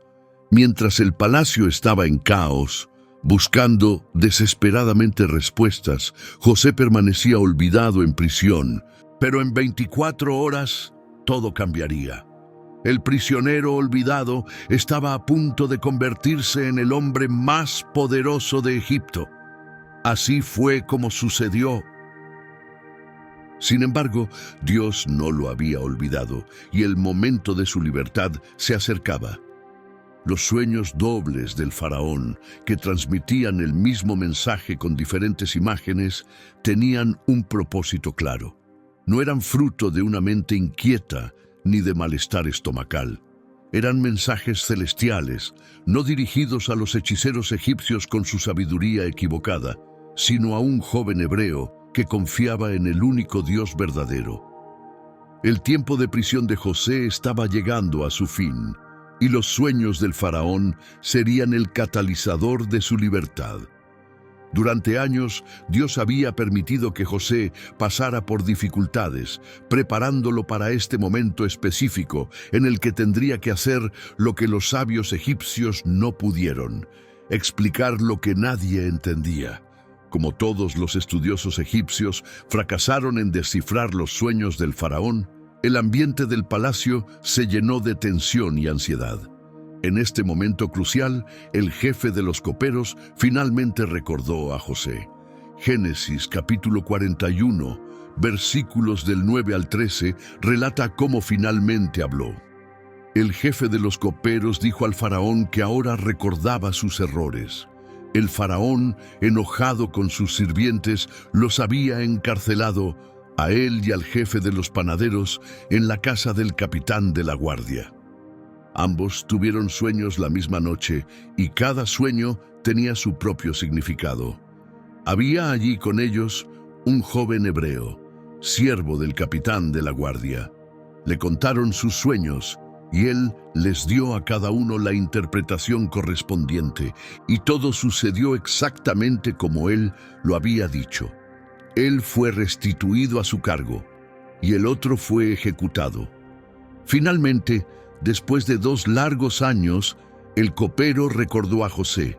Mientras el palacio estaba en caos, buscando desesperadamente respuestas, José permanecía olvidado en prisión, pero en 24 horas todo cambiaría. El prisionero olvidado estaba a punto de convertirse en el hombre más poderoso de Egipto. Así fue como sucedió. Sin embargo, Dios no lo había olvidado y el momento de su libertad se acercaba. Los sueños dobles del faraón, que transmitían el mismo mensaje con diferentes imágenes, tenían un propósito claro. No eran fruto de una mente inquieta ni de malestar estomacal. Eran mensajes celestiales, no dirigidos a los hechiceros egipcios con su sabiduría equivocada, sino a un joven hebreo que confiaba en el único Dios verdadero. El tiempo de prisión de José estaba llegando a su fin, y los sueños del faraón serían el catalizador de su libertad. Durante años, Dios había permitido que José pasara por dificultades, preparándolo para este momento específico en el que tendría que hacer lo que los sabios egipcios no pudieron, explicar lo que nadie entendía. Como todos los estudiosos egipcios fracasaron en descifrar los sueños del faraón, el ambiente del palacio se llenó de tensión y ansiedad. En este momento crucial, el jefe de los coperos finalmente recordó a José. Génesis capítulo 41, versículos del 9 al 13, relata cómo finalmente habló. El jefe de los coperos dijo al faraón que ahora recordaba sus errores. El faraón, enojado con sus sirvientes, los había encarcelado a él y al jefe de los panaderos en la casa del capitán de la guardia. Ambos tuvieron sueños la misma noche y cada sueño tenía su propio significado. Había allí con ellos un joven hebreo, siervo del capitán de la guardia. Le contaron sus sueños y él les dio a cada uno la interpretación correspondiente, y todo sucedió exactamente como él lo había dicho. Él fue restituido a su cargo y el otro fue ejecutado. Finalmente, después de 2 largos años, el copero recordó a José.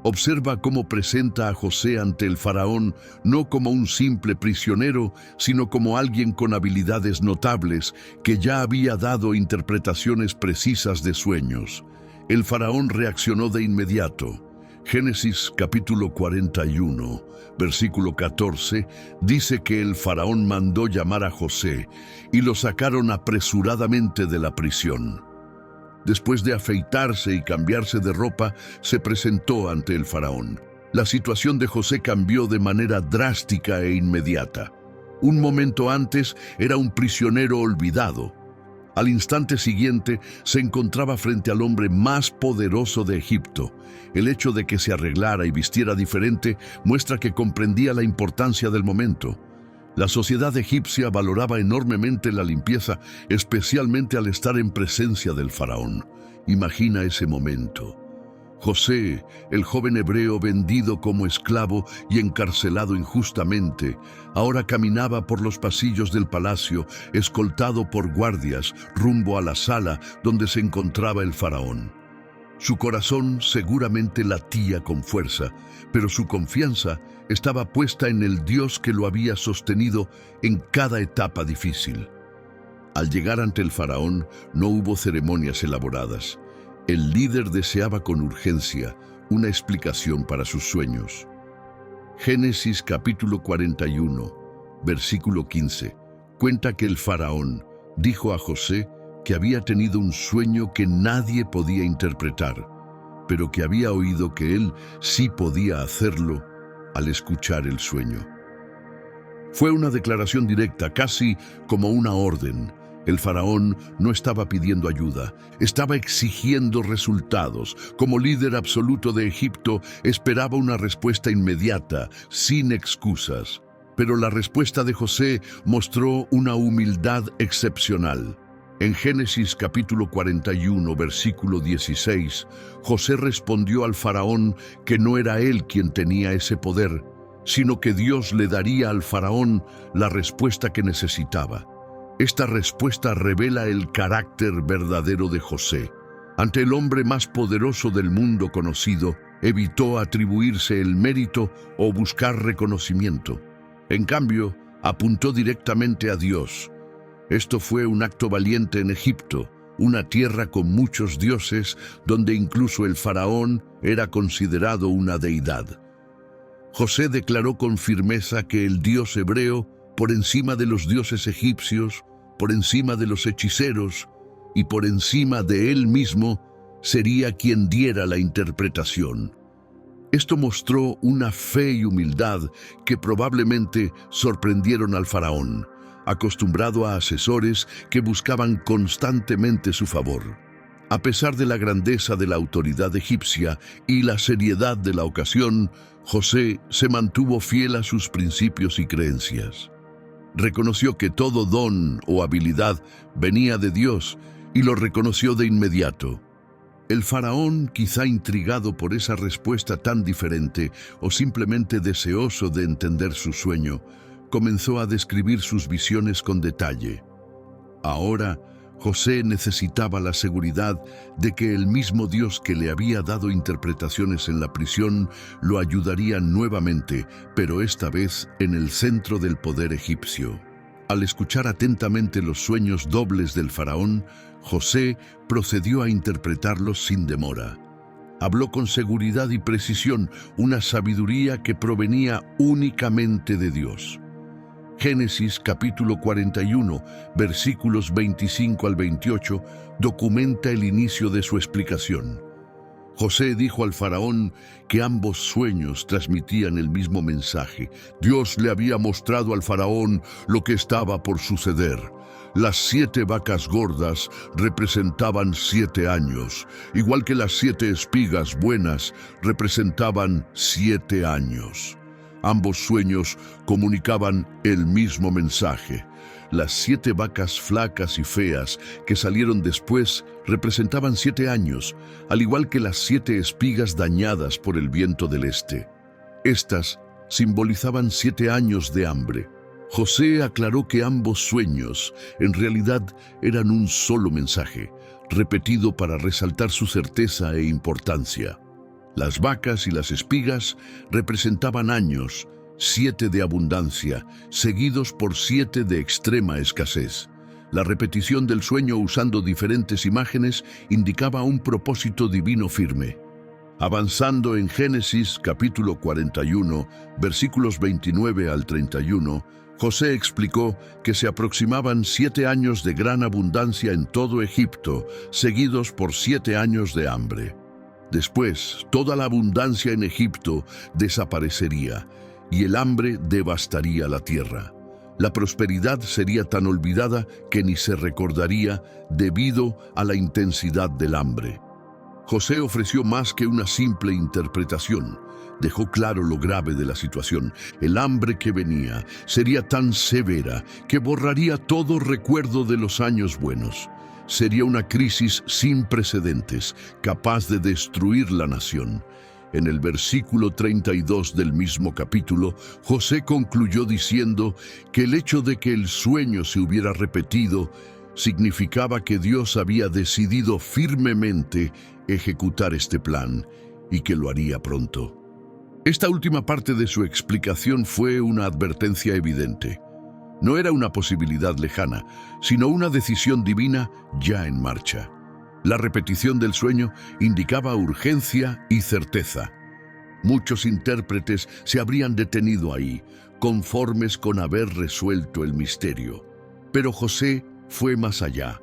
Observa cómo presenta a José ante el faraón no como un simple prisionero, sino como alguien con habilidades notables que ya había dado interpretaciones precisas de sueños. El faraón reaccionó de inmediato. Génesis capítulo 41, versículo 14, dice que el faraón mandó llamar a José y lo sacaron apresuradamente de la prisión. Después de afeitarse y cambiarse de ropa, se presentó ante el faraón. La situación de José cambió de manera drástica e inmediata. Un momento antes era un prisionero olvidado. Al instante siguiente se encontraba frente al hombre más poderoso de Egipto. El hecho de que se arreglara y vistiera diferente muestra que comprendía la importancia del momento. La sociedad egipcia valoraba enormemente la limpieza, especialmente al estar en presencia del faraón. Imagina ese momento. José, el joven hebreo vendido como esclavo y encarcelado injustamente, ahora caminaba por los pasillos del palacio, escoltado por guardias, rumbo a la sala donde se encontraba el faraón. Su corazón seguramente latía con fuerza, pero su confianza estaba puesta en el Dios que lo había sostenido en cada etapa difícil. Al llegar ante el faraón, no hubo ceremonias elaboradas. El líder deseaba con urgencia una explicación para sus sueños. Génesis capítulo 41, versículo 15, cuenta que el faraón dijo a José que había tenido un sueño que nadie podía interpretar, pero que había oído que él sí podía hacerlo al escuchar el sueño. Fue una declaración directa, casi como una orden. El faraón no estaba pidiendo ayuda, estaba exigiendo resultados. Como líder absoluto de Egipto, esperaba una respuesta inmediata, sin excusas. Pero la respuesta de José mostró una humildad excepcional. En Génesis capítulo 41, versículo 16, José respondió al faraón que no era él quien tenía ese poder, sino que Dios le daría al faraón la respuesta que necesitaba. Esta respuesta revela el carácter verdadero de José. Ante el hombre más poderoso del mundo conocido, evitó atribuirse el mérito o buscar reconocimiento. En cambio, apuntó directamente a Dios. Esto fue un acto valiente en Egipto, una tierra con muchos dioses, donde incluso el faraón era considerado una deidad. José declaró con firmeza que el Dios hebreo, por encima de los dioses egipcios, por encima de los hechiceros y por encima de él mismo, sería quien diera la interpretación. Esto mostró una fe y humildad que probablemente sorprendieron al faraón, acostumbrado a asesores que buscaban constantemente su favor. A pesar de la grandeza de la autoridad egipcia y la seriedad de la ocasión, José se mantuvo fiel a sus principios y creencias. Reconoció que todo don o habilidad venía de Dios y lo reconoció de inmediato. El faraón, quizá intrigado por esa respuesta tan diferente o simplemente deseoso de entender su sueño, comenzó a describir sus visiones con detalle. Ahora, José necesitaba la seguridad de que el mismo Dios que le había dado interpretaciones en la prisión lo ayudaría nuevamente, pero esta vez en el centro del poder egipcio. Al escuchar atentamente los sueños dobles del faraón, José procedió a interpretarlos sin demora. Habló con seguridad y precisión, una sabiduría que provenía únicamente de Dios. Génesis capítulo 41, versículos 25 al 28, documenta el inicio de su explicación. José dijo al faraón que ambos sueños transmitían el mismo mensaje. Dios le había mostrado al faraón lo que estaba por suceder. Las 7 vacas gordas representaban 7 años, igual que las 7 espigas buenas representaban 7 años. Ambos sueños comunicaban el mismo mensaje. Las 7 vacas flacas y feas que salieron después representaban 7 años, al igual que las 7 espigas dañadas por el viento del este. Estas simbolizaban 7 años de hambre. José aclaró que ambos sueños en realidad eran un solo mensaje, repetido para resaltar su certeza e importancia. Las vacas y las espigas representaban años, 7 de abundancia, seguidos por 7 de extrema escasez. La repetición del sueño usando diferentes imágenes indicaba un propósito divino firme. Avanzando en Génesis capítulo 41, versículos 29 al 31, José explicó que se aproximaban 7 años de gran abundancia en todo Egipto, seguidos por 7 años de hambre. Después, toda la abundancia en Egipto desaparecería y el hambre devastaría la tierra. La prosperidad sería tan olvidada que ni se recordaría debido a la intensidad del hambre. José ofreció más que una simple interpretación. Dejó claro lo grave de la situación. El hambre que venía sería tan severa que borraría todo recuerdo de los años buenos. Sería una crisis sin precedentes, capaz de destruir la nación. En el versículo 32 del mismo capítulo, José concluyó diciendo que el hecho de que el sueño se hubiera repetido significaba que Dios había decidido firmemente ejecutar este plan y que lo haría pronto. Esta última parte de su explicación fue una advertencia evidente. No era una posibilidad lejana, sino una decisión divina ya en marcha. La repetición del sueño indicaba urgencia y certeza. Muchos intérpretes se habrían detenido ahí, conformes con haber resuelto el misterio. Pero José fue más allá.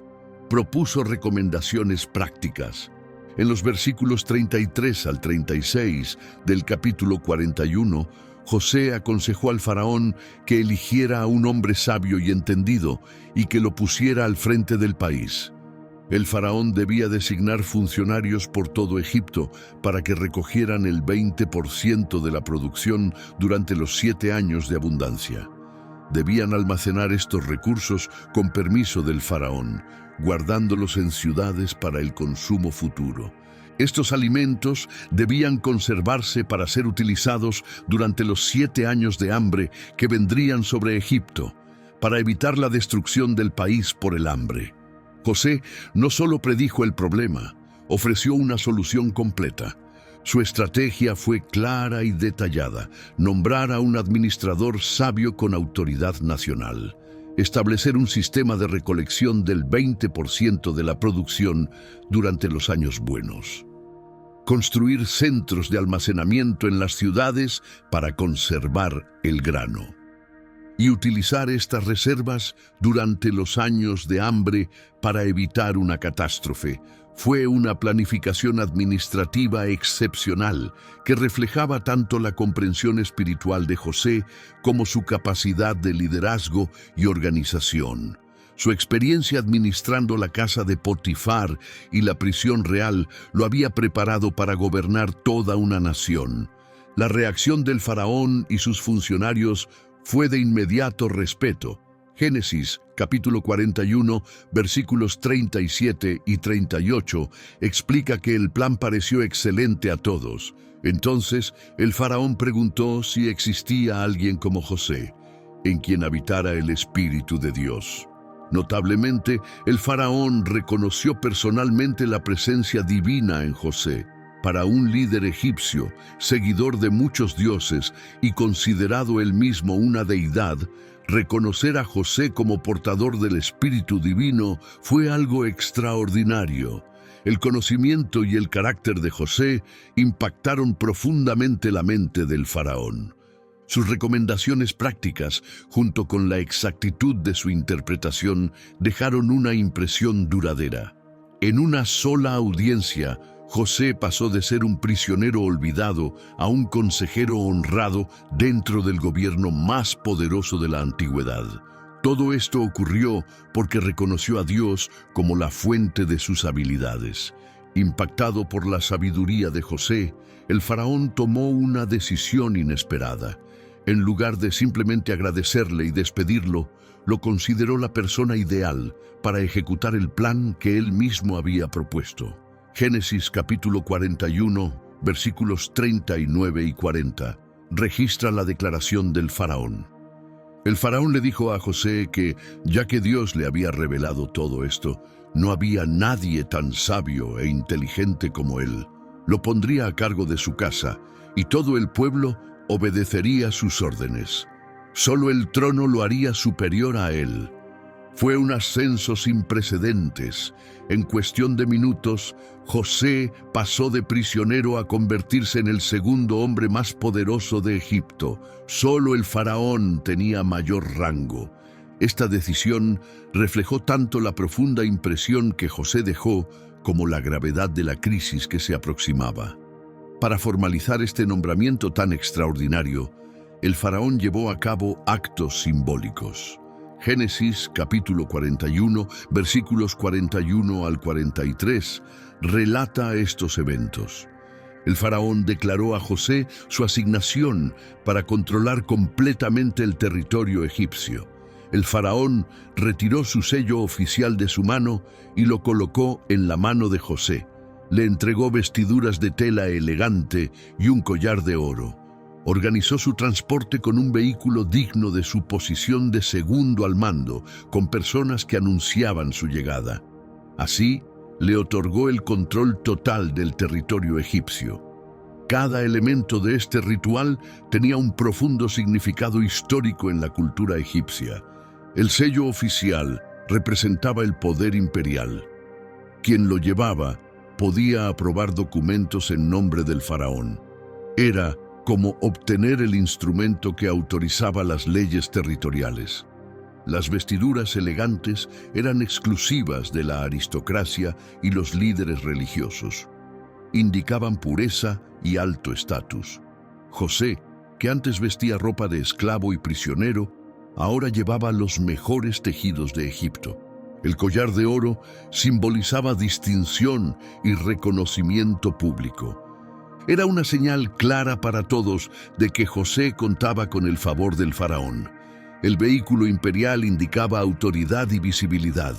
Propuso recomendaciones prácticas. En los versículos 33 al 36 del capítulo 41, José aconsejó al faraón que eligiera a un hombre sabio y entendido y que lo pusiera al frente del país. El faraón debía designar funcionarios por todo Egipto para que recogieran el 20% de la producción durante los 7 años de abundancia. Debían almacenar estos recursos con permiso del faraón, guardándolos en ciudades para el consumo futuro. Estos alimentos debían conservarse para ser utilizados durante los 7 años de hambre que vendrían sobre Egipto, para evitar la destrucción del país por el hambre. José no solo predijo el problema, ofreció una solución completa. Su estrategia fue clara y detallada: nombrar a un administrador sabio con autoridad nacional, establecer un sistema de recolección del 20% de la producción durante los años buenos, construir centros de almacenamiento en las ciudades para conservar el grano, y utilizar estas reservas durante los años de hambre para evitar una catástrofe. Fue una planificación administrativa excepcional que reflejaba tanto la comprensión espiritual de José como su capacidad de liderazgo y organización. Su experiencia administrando la casa de Potifar y la prisión real lo había preparado para gobernar toda una nación. La reacción del faraón y sus funcionarios fue de inmediato respeto. Génesis, capítulo 41, versículos 37 y 38, explica que el plan pareció excelente a todos. Entonces, el faraón preguntó si existía alguien como José, en quien habitara el Espíritu de Dios. Notablemente, el faraón reconoció personalmente la presencia divina en José. Para un líder egipcio, seguidor de muchos dioses y considerado él mismo una deidad, reconocer a José como portador del Espíritu Divino fue algo extraordinario. El conocimiento y el carácter de José impactaron profundamente la mente del faraón. Sus recomendaciones prácticas, junto con la exactitud de su interpretación, dejaron una impresión duradera. En una sola audiencia, José pasó de ser un prisionero olvidado a un consejero honrado dentro del gobierno más poderoso de la antigüedad. Todo esto ocurrió porque reconoció a Dios como la fuente de sus habilidades. Impactado por la sabiduría de José, el faraón tomó una decisión inesperada. En lugar de simplemente agradecerle y despedirlo, lo consideró la persona ideal para ejecutar el plan que él mismo había propuesto. Génesis capítulo 41, versículos 39 y 40, registra la declaración del faraón. El faraón le dijo a José que, ya que Dios le había revelado todo esto, no había nadie tan sabio e inteligente como él. Lo pondría a cargo de su casa, y todo el pueblo obedecería sus órdenes. Solo el trono lo haría superior a él. Fue un ascenso sin precedentes. En cuestión de minutos, José pasó de prisionero a convertirse en el segundo hombre más poderoso de Egipto. Solo el faraón tenía mayor rango. Esta decisión reflejó tanto la profunda impresión que José dejó como la gravedad de la crisis que se aproximaba. Para formalizar este nombramiento tan extraordinario, el faraón llevó a cabo actos simbólicos. Génesis capítulo 41, versículos 41 al 43, relata estos eventos. El faraón declaró a José su asignación para controlar completamente el territorio egipcio. El faraón retiró su sello oficial de su mano y lo colocó en la mano de José. Le entregó vestiduras de tela elegante y un collar de oro. Organizó su transporte con un vehículo digno de su posición de segundo al mando, con personas que anunciaban su llegada. Así, le otorgó el control total del territorio egipcio. Cada elemento de este ritual tenía un profundo significado histórico en la cultura egipcia. El sello oficial representaba el poder imperial. Quien lo llevaba podía aprobar documentos en nombre del faraón. Era como obtener el instrumento que autorizaba las leyes territoriales. Las vestiduras elegantes eran exclusivas de la aristocracia y los líderes religiosos. Indicaban pureza y alto estatus. José, que antes vestía ropa de esclavo y prisionero, ahora llevaba los mejores tejidos de Egipto. El collar de oro simbolizaba distinción y reconocimiento público. Era una señal clara para todos de que José contaba con el favor del faraón. El vehículo imperial indicaba autoridad y visibilidad.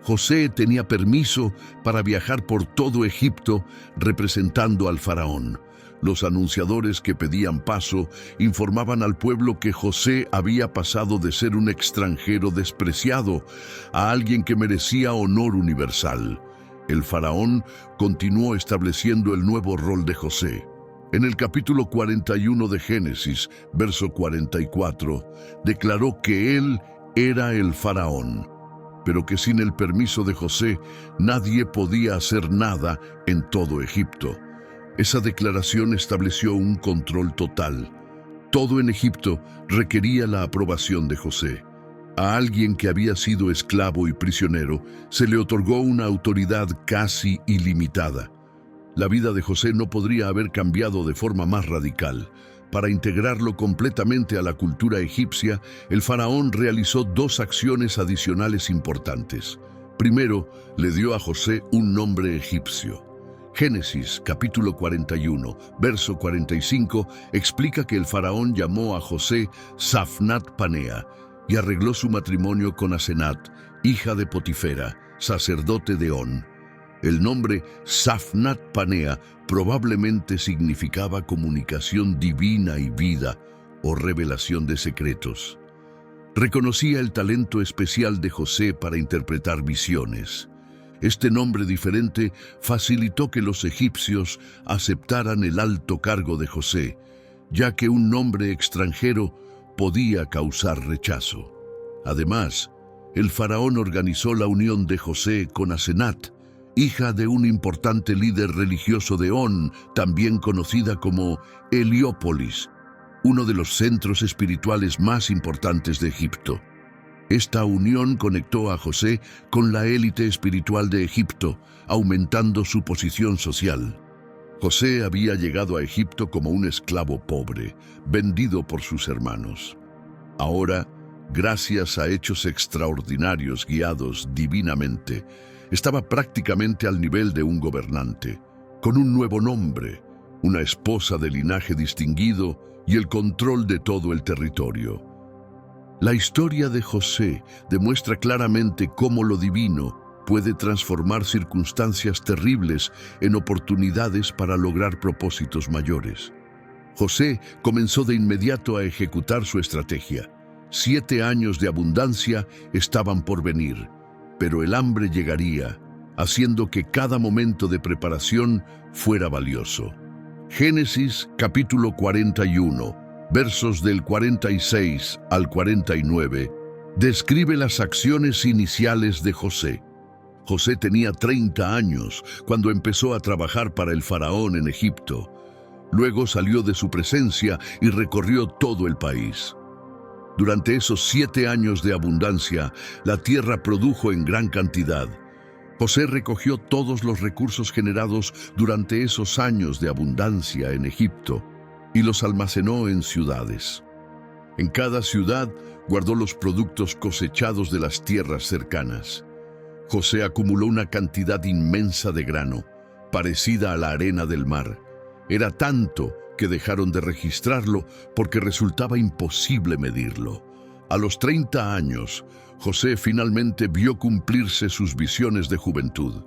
José tenía permiso para viajar por todo Egipto representando al faraón. Los anunciadores que pedían paso informaban al pueblo que José había pasado de ser un extranjero despreciado a alguien que merecía honor universal. El faraón continuó estableciendo el nuevo rol de José. En el capítulo 41 de Génesis, verso 44, declaró que él era el faraón, pero que sin el permiso de José nadie podía hacer nada en todo Egipto. Esa declaración estableció un control total. Todo en Egipto requería la aprobación de José. A alguien que había sido esclavo y prisionero se le otorgó una autoridad casi ilimitada. La vida de José no podría haber cambiado de forma más radical. Para integrarlo completamente a la cultura egipcia, el faraón realizó dos acciones adicionales importantes. Primero, le dio a José un nombre egipcio. Génesis capítulo 41, verso 45, explica que el faraón llamó a José Safnat Panea y arregló su matrimonio con Asenat, hija de Potifera, sacerdote de On. El nombre Safnat Panea probablemente significaba comunicación divina y vida o revelación de secretos. Reconocía el talento especial de José para interpretar visiones. Este nombre diferente facilitó que los egipcios aceptaran el alto cargo de José, ya que un nombre extranjero podía causar rechazo. Además, el faraón organizó la unión de José con Asenat, hija de un importante líder religioso de On, también conocida como Heliópolis, uno de los centros espirituales más importantes de Egipto. Esta unión conectó a José con la élite espiritual de Egipto, aumentando su posición social. José había llegado a Egipto como un esclavo pobre, vendido por sus hermanos. Ahora, gracias a hechos extraordinarios guiados divinamente, estaba prácticamente al nivel de un gobernante, con un nuevo nombre, una esposa de linaje distinguido y el control de todo el territorio. La historia de José demuestra claramente cómo lo divino puede transformar circunstancias terribles en oportunidades para lograr propósitos mayores. José comenzó de inmediato a ejecutar su estrategia. 7 años de abundancia estaban por venir, pero el hambre llegaría, haciendo que cada momento de preparación fuera valioso. Génesis capítulo 41, versos del 46 al 49, describe las acciones iniciales de José. José tenía 30 años cuando empezó a trabajar para el faraón en Egipto. Luego salió de su presencia y recorrió todo el país. Durante esos 7 años de abundancia, la tierra produjo en gran cantidad. José recogió todos los recursos generados durante esos años de abundancia en Egipto y los almacenó en ciudades. En cada ciudad guardó los productos cosechados de las tierras cercanas. José acumuló una cantidad inmensa de grano, parecida a la arena del mar. Era tanto que dejaron de registrarlo porque resultaba imposible medirlo. A los 30 años, José finalmente vio cumplirse sus visiones de juventud.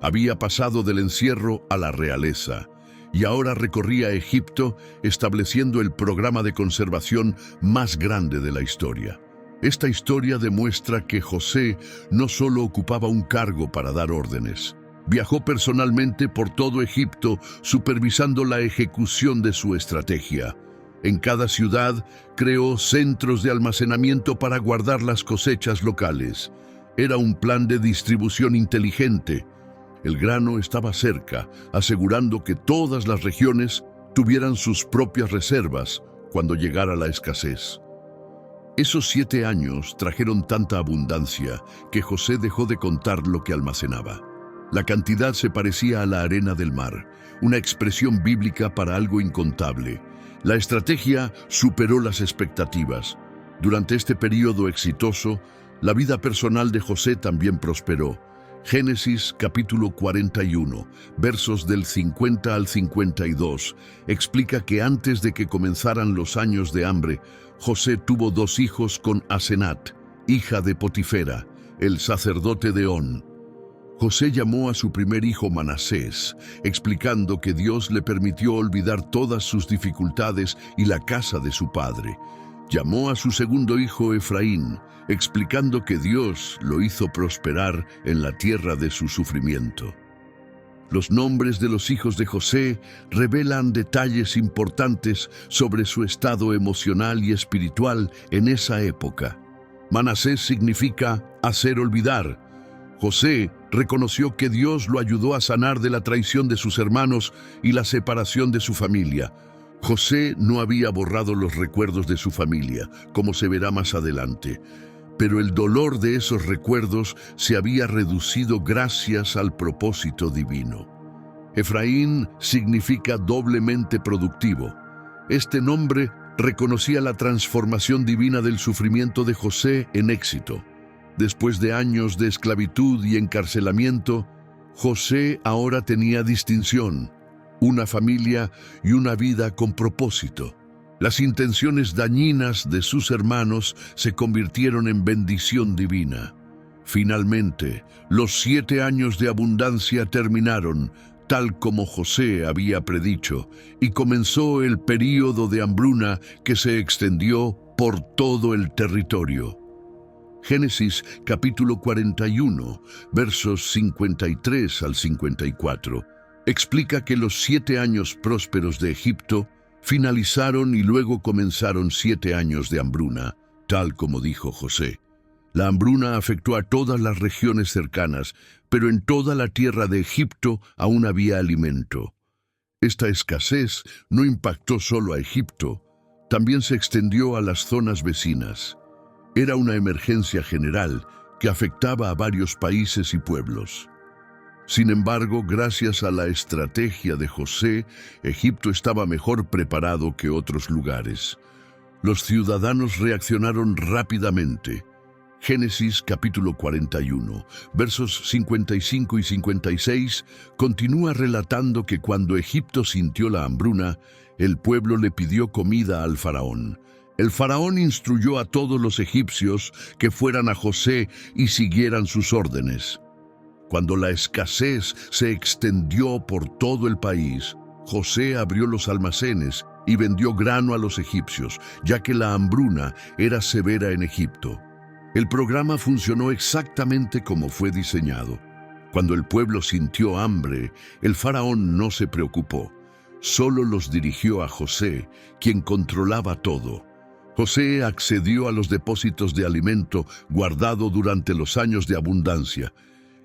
Había pasado del encierro a la realeza y ahora recorría Egipto estableciendo el programa de conservación más grande de la historia. Esta historia demuestra que José no solo ocupaba un cargo para dar órdenes. Viajó personalmente por todo Egipto supervisando la ejecución de su estrategia. En cada ciudad creó centros de almacenamiento para guardar las cosechas locales. Era un plan de distribución inteligente. El grano estaba cerca, asegurando que todas las regiones tuvieran sus propias reservas cuando llegara la escasez. Esos 7 años trajeron tanta abundancia que José dejó de contar lo que almacenaba. La cantidad se parecía a la arena del mar, una expresión bíblica para algo incontable. La estrategia superó las expectativas. Durante este periodo exitoso, la vida personal de José también prosperó. Génesis capítulo 41, versos del 50 al 52, explica que antes de que comenzaran los años de hambre, José tuvo 2 hijos con Asenat, hija de Potifera, el sacerdote de On. José llamó a su primer hijo Manasés, explicando que Dios le permitió olvidar todas sus dificultades y la casa de su padre. Llamó a su segundo hijo Efraín, explicando que Dios lo hizo prosperar en la tierra de su sufrimiento. Los nombres de los hijos de José revelan detalles importantes sobre su estado emocional y espiritual en esa época. Manasés significa hacer olvidar. José reconoció que Dios lo ayudó a sanar de la traición de sus hermanos y la separación de su familia. José no había borrado los recuerdos de su familia, como se verá más adelante, pero el dolor de esos recuerdos se había reducido gracias al propósito divino. Efraín significa doblemente productivo. Este nombre reconocía la transformación divina del sufrimiento de José en éxito. Después de años de esclavitud y encarcelamiento, José ahora tenía distinción, una familia y una vida con propósito. Las intenciones dañinas de sus hermanos se convirtieron en bendición divina. Finalmente, los 7 años de abundancia terminaron, tal como José había predicho, y comenzó el período de hambruna que se extendió por todo el territorio. Génesis capítulo 41, versos 53 al 54, explica que los 7 años prósperos de Egipto finalizaron y luego comenzaron 7 años de hambruna, tal como dijo José. La hambruna afectó a todas las regiones cercanas, pero en toda la tierra de Egipto aún había alimento. Esta escasez no impactó solo a Egipto, también se extendió a las zonas vecinas. Era una emergencia general que afectaba a varios países y pueblos. Sin embargo, gracias a la estrategia de José, Egipto estaba mejor preparado que otros lugares. Los ciudadanos reaccionaron rápidamente. Génesis capítulo 41, versos 55 y 56, continúa relatando que cuando Egipto sintió la hambruna, el pueblo le pidió comida al faraón. El faraón instruyó a todos los egipcios que fueran a José y siguieran sus órdenes. Cuando la escasez se extendió por todo el país, José abrió los almacenes y vendió grano a los egipcios, ya que la hambruna era severa en Egipto. El programa funcionó exactamente como fue diseñado. Cuando el pueblo sintió hambre, el faraón no se preocupó. Solo los dirigió a José, quien controlaba todo. José accedió a los depósitos de alimento guardado durante los años de abundancia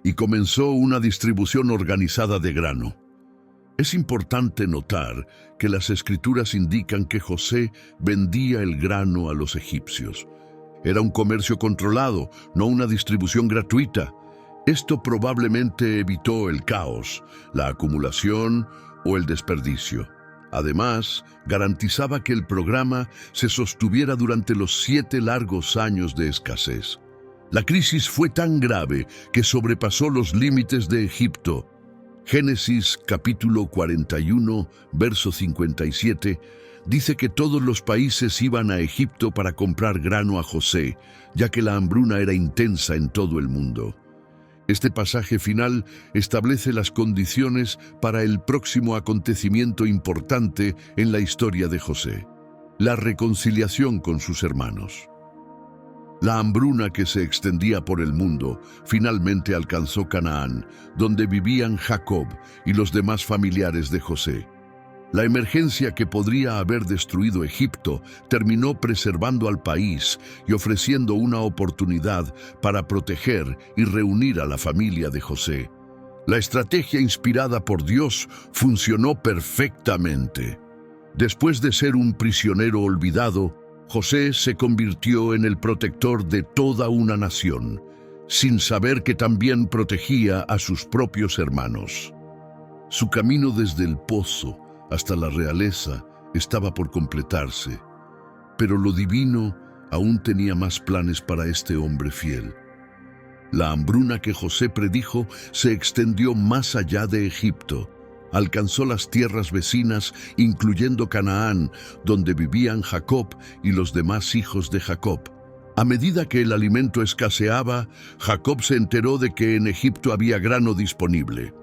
y comenzó una distribución organizada de grano. Es importante notar que las escrituras indican que José vendía el grano a los egipcios. Era un comercio controlado, no una distribución gratuita. Esto probablemente evitó el caos, la acumulación o el desperdicio. Además, garantizaba que el programa se sostuviera durante los 7 largos años de escasez. La crisis fue tan grave que sobrepasó los límites de Egipto. Génesis capítulo 41, verso 57, dice que todos los países iban a Egipto para comprar grano a José, ya que la hambruna era intensa en todo el mundo. Este pasaje final establece las condiciones para el próximo acontecimiento importante en la historia de José: la reconciliación con sus hermanos. La hambruna que se extendía por el mundo finalmente alcanzó Canaán, donde vivían Jacob y los demás familiares de José. La emergencia que podría haber destruido Egipto terminó preservando al país y ofreciendo una oportunidad para proteger y reunir a la familia de José. La estrategia inspirada por Dios funcionó perfectamente. Después de ser un prisionero olvidado, José se convirtió en el protector de toda una nación, sin saber que también protegía a sus propios hermanos. Su camino desde el pozo hasta la realeza estaba por completarse, pero lo divino aún tenía más planes para este hombre fiel. La hambruna que José predijo se extendió más allá de Egipto. Alcanzó las tierras vecinas, incluyendo Canaán, donde vivían Jacob y los demás hijos de Jacob. A medida que el alimento escaseaba, Jacob se enteró de que en Egipto había grano disponible.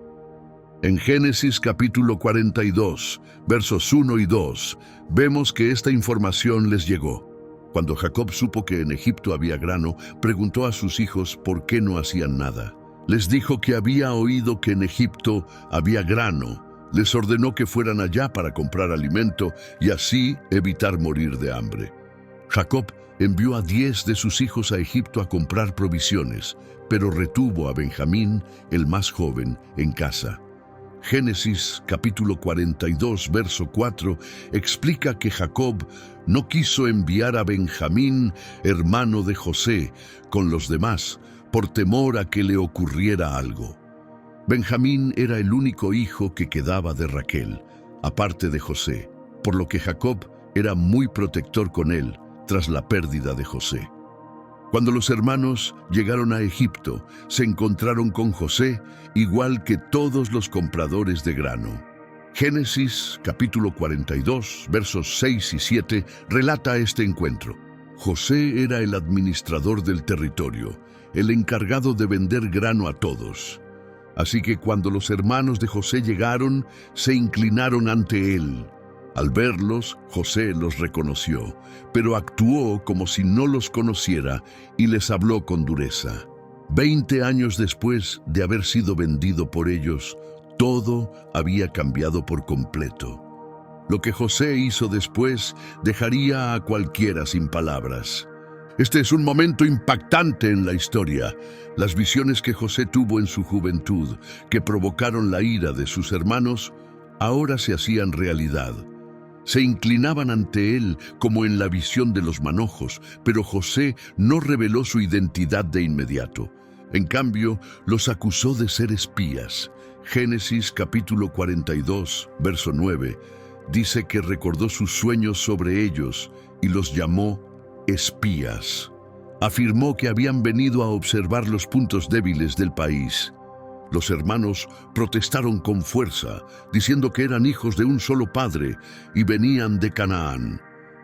En Génesis capítulo 42, versos 1 y 2, vemos que esta información les llegó. Cuando Jacob supo que en Egipto había grano, preguntó a sus hijos por qué no hacían nada. Les dijo que había oído que en Egipto había grano. Les ordenó que fueran allá para comprar alimento y así evitar morir de hambre. Jacob envió a 10 de sus hijos a Egipto a comprar provisiones, pero retuvo a Benjamín, el más joven, en casa. Génesis capítulo 42, verso 4, explica que Jacob no quiso enviar a Benjamín, hermano de José, con los demás, por temor a que le ocurriera algo. Benjamín era el único hijo que quedaba de Raquel, aparte de José, por lo que Jacob era muy protector con él tras la pérdida de José. Cuando los hermanos llegaron a Egipto, se encontraron con José, igual que todos los compradores de grano. Génesis capítulo 42, versos 6 y 7, relata este encuentro. José era el administrador del territorio, el encargado de vender grano a todos. Así que cuando los hermanos de José llegaron, se inclinaron ante él. Al verlos, José los reconoció, pero actuó como si no los conociera y les habló con dureza. 20 años después de haber sido vendido por ellos, todo había cambiado por completo. Lo que José hizo después dejaría a cualquiera sin palabras. Este es un momento impactante en la historia. Las visiones que José tuvo en su juventud, que provocaron la ira de sus hermanos, ahora se hacían realidad. Se inclinaban ante él como en la visión de los manojos, pero José no reveló su identidad de inmediato. En cambio, los acusó de ser espías. Génesis capítulo 42, verso 9, dice que recordó sus sueños sobre ellos y los llamó espías. Afirmó que habían venido a observar los puntos débiles del país. Los hermanos protestaron con fuerza, diciendo que eran hijos de un solo padre y venían de Canaán.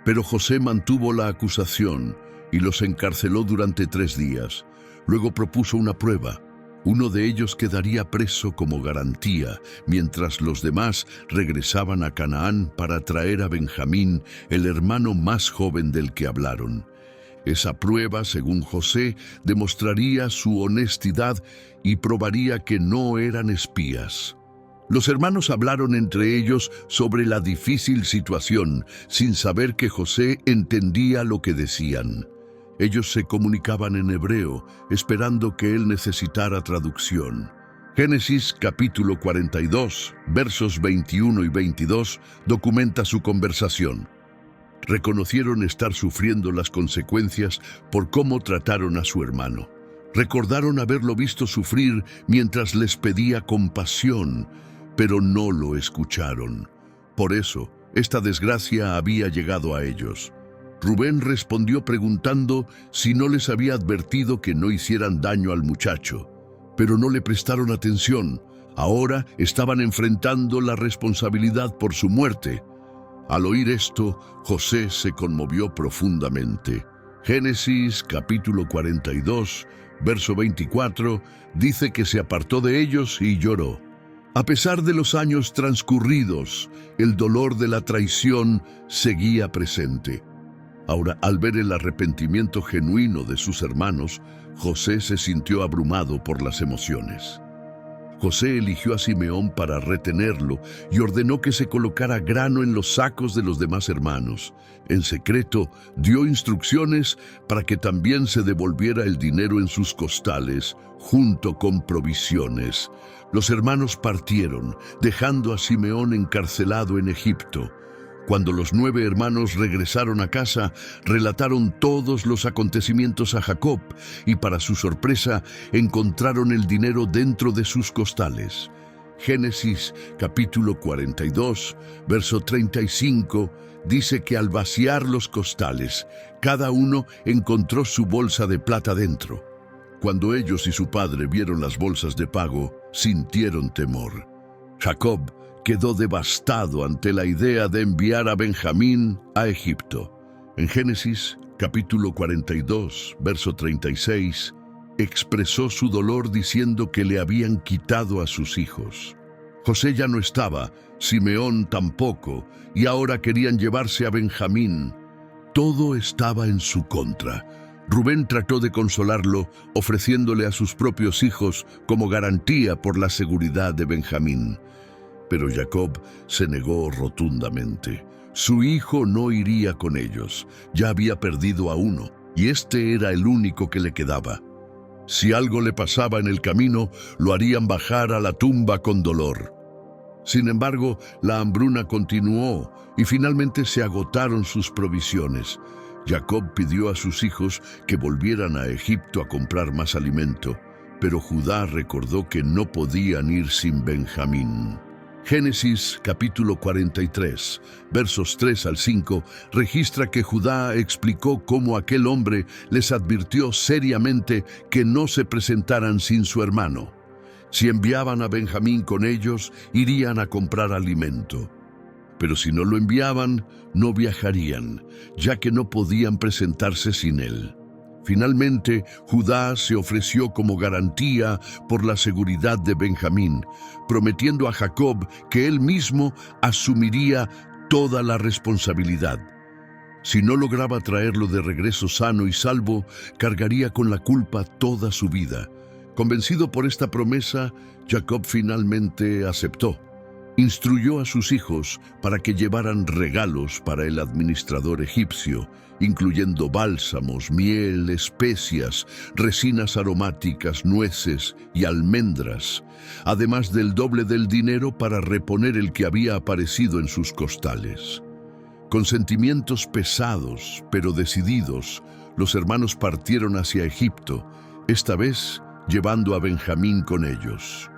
Pero José mantuvo la acusación y los encarceló durante 3 días. Luego propuso una prueba. Uno de ellos quedaría preso como garantía, mientras los demás regresaban a Canaán para traer a Benjamín, el hermano más joven del que hablaron. Esa prueba, según José, demostraría su honestidad y probaría que no eran espías. Los hermanos hablaron entre ellos sobre la difícil situación, sin saber que José entendía lo que decían. Ellos se comunicaban en hebreo, esperando que él necesitara traducción. Génesis capítulo 42, versos 21 y 22, documenta su conversación. Reconocieron estar sufriendo las consecuencias por cómo trataron a su hermano. Recordaron haberlo visto sufrir mientras les pedía compasión, pero no lo escucharon. Por eso, esta desgracia había llegado a ellos. Rubén respondió preguntando si no les había advertido que no hicieran daño al muchacho, pero no le prestaron atención. Ahora estaban enfrentando la responsabilidad por su muerte. Al oír esto, José se conmovió profundamente. Génesis capítulo 42, verso 24, dice que se apartó de ellos y lloró. A pesar de los años transcurridos, el dolor de la traición seguía presente. Ahora, al ver el arrepentimiento genuino de sus hermanos, José se sintió abrumado por las emociones. José eligió a Simeón para retenerlo y ordenó que se colocara grano en los sacos de los demás hermanos. En secreto, dio instrucciones para que también se devolviera el dinero en sus costales, junto con provisiones. Los hermanos partieron, dejando a Simeón encarcelado en Egipto. Cuando los 9 hermanos regresaron a casa, relataron todos los acontecimientos a Jacob y, para su sorpresa, encontraron el dinero dentro de sus costales. Génesis capítulo 42, verso 35, dice que al vaciar los costales, cada uno encontró su bolsa de plata dentro. Cuando ellos y su padre vieron las bolsas de pago, sintieron temor. Jacob quedó devastado ante la idea de enviar a Benjamín a Egipto. En Génesis capítulo 42, verso 36, expresó su dolor diciendo que le habían quitado a sus hijos. José ya no estaba, Simeón tampoco, y ahora querían llevarse a Benjamín. Todo estaba en su contra. Rubén trató de consolarlo, ofreciéndole a sus propios hijos como garantía por la seguridad de Benjamín. Pero Jacob se negó rotundamente. Su hijo no iría con ellos. Ya había perdido a uno, y este era el único que le quedaba. Si algo le pasaba en el camino, lo harían bajar a la tumba con dolor. Sin embargo, la hambruna continuó, y finalmente se agotaron sus provisiones. Jacob pidió a sus hijos que volvieran a Egipto a comprar más alimento, pero Judá recordó que no podían ir sin Benjamín. Génesis capítulo 43, versos 3 al 5, registra que Judá explicó cómo aquel hombre les advirtió seriamente que no se presentaran sin su hermano. Si enviaban a Benjamín con ellos, irían a comprar alimento. Pero si no lo enviaban, no viajarían, ya que no podían presentarse sin él. Finalmente, Judá se ofreció como garantía por la seguridad de Benjamín, prometiendo a Jacob que él mismo asumiría toda la responsabilidad. Si no lograba traerlo de regreso sano y salvo, cargaría con la culpa toda su vida. Convencido por esta promesa, Jacob finalmente aceptó. Instruyó a sus hijos para que llevaran regalos para el administrador egipcio, incluyendo bálsamos, miel, especias, resinas aromáticas, nueces y almendras, además del doble del dinero para reponer el que había aparecido en sus costales. Con sentimientos pesados, pero decididos, los hermanos partieron hacia Egipto, esta vez llevando a Benjamín con ellos.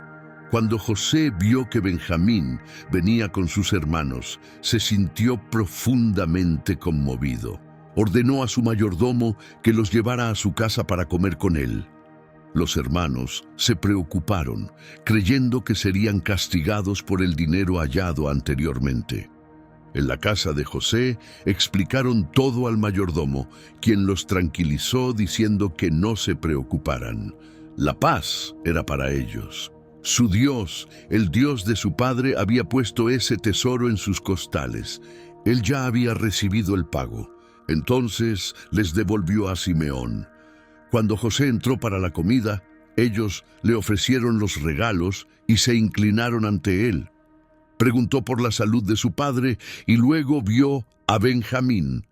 Cuando José vio que Benjamín venía con sus hermanos, se sintió profundamente conmovido. Ordenó a su mayordomo que los llevara a su casa para comer con él. Los hermanos se preocuparon, creyendo que serían castigados por el dinero hallado anteriormente. En la casa de José explicaron todo al mayordomo, quien los tranquilizó diciendo que no se preocuparan. La paz era para ellos. Su Dios, el Dios de su padre, había puesto ese tesoro en sus costales. Él ya había recibido el pago. Entonces les devolvió a Simeón. Cuando José entró para la comida, ellos le ofrecieron los regalos y se inclinaron ante él. Preguntó por la salud de su padre y luego vio a Benjamín.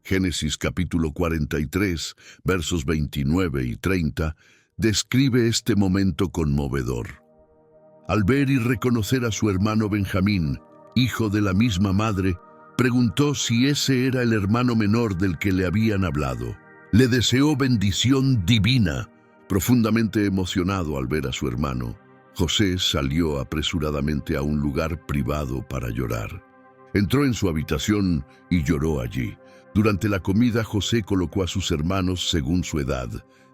Génesis capítulo 43, versos 29 y 30, describe este momento conmovedor. Al ver y reconocer a su hermano Benjamín, hijo de la misma madre, preguntó si ese era el hermano menor del que le habían hablado. Le deseó bendición divina. Profundamente emocionado al ver a su hermano, José salió apresuradamente a un lugar privado para llorar. Entró en su habitación y lloró allí. Durante la comida, José colocó a sus hermanos según su edad,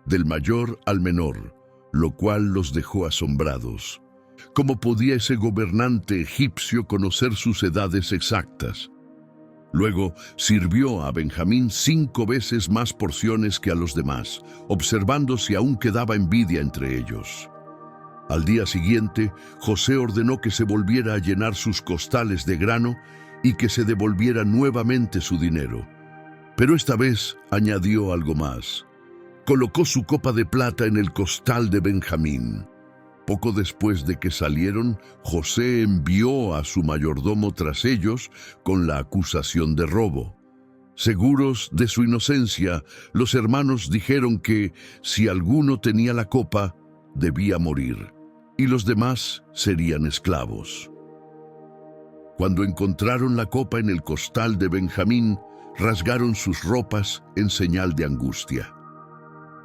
del mayor al menor, lo cual los dejó asombrados. ¿Cómo podía ese gobernante egipcio conocer sus edades exactas? Luego sirvió a Benjamín 5 veces más porciones que a los demás, observando si aún quedaba envidia entre ellos. Al día siguiente, José ordenó que se volviera a llenar sus costales de grano y que se devolviera nuevamente su dinero. Pero esta vez añadió algo más. Colocó su copa de plata en el costal de Benjamín. Poco después de que salieron, José envió a su mayordomo tras ellos con la acusación de robo. Seguros de su inocencia, los hermanos dijeron que si alguno tenía la copa, debía morir, y los demás serían esclavos. Cuando encontraron la copa en el costal de Benjamín, rasgaron sus ropas en señal de angustia.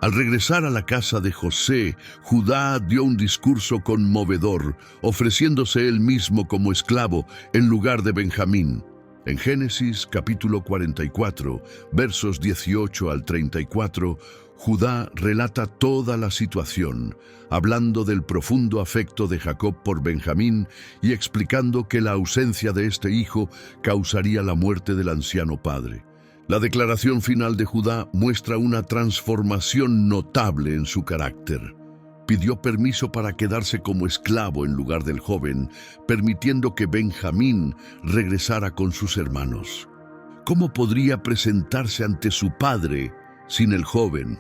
Al regresar a la casa de José, Judá dio un discurso conmovedor, ofreciéndose él mismo como esclavo en lugar de Benjamín. En Génesis capítulo 44, versos 18 al 34, Judá relata toda la situación, hablando del profundo afecto de Jacob por Benjamín y explicando que la ausencia de este hijo causaría la muerte del anciano padre. La declaración final de Judá muestra una transformación notable en su carácter. Pidió permiso para quedarse como esclavo en lugar del joven, permitiendo que Benjamín regresara con sus hermanos. ¿Cómo podría presentarse ante su padre sin el joven?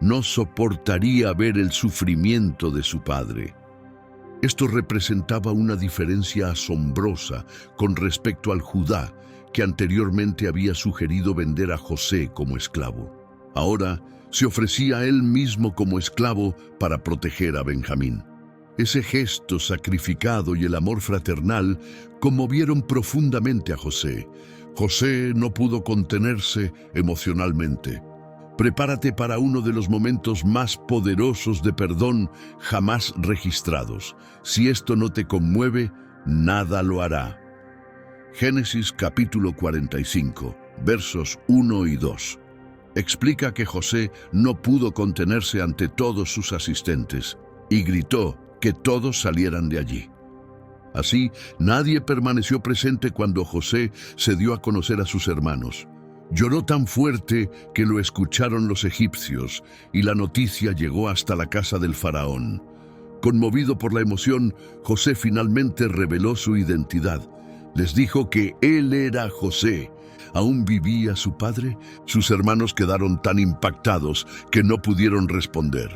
No soportaría ver el sufrimiento de su padre. Esto representaba una diferencia asombrosa con respecto al Judá, que anteriormente había sugerido vender a José como esclavo. Ahora se ofrecía a él mismo como esclavo para proteger a Benjamín. Ese gesto sacrificado y el amor fraternal conmovieron profundamente a José. José no pudo contenerse emocionalmente. Prepárate para uno de los momentos más poderosos de perdón jamás registrados. Si esto no te conmueve, nada lo hará. Génesis capítulo 45, versos 1 y 2. Explica que José no pudo contenerse ante todos sus asistentes y gritó que todos salieran de allí. Así, nadie permaneció presente cuando José se dio a conocer a sus hermanos. Lloró tan fuerte que lo escucharon los egipcios y la noticia llegó hasta la casa del faraón. Conmovido por la emoción, José finalmente reveló su identidad. Les dijo que él era José. ¿Aún vivía su padre? Sus hermanos quedaron tan impactados que no pudieron responder.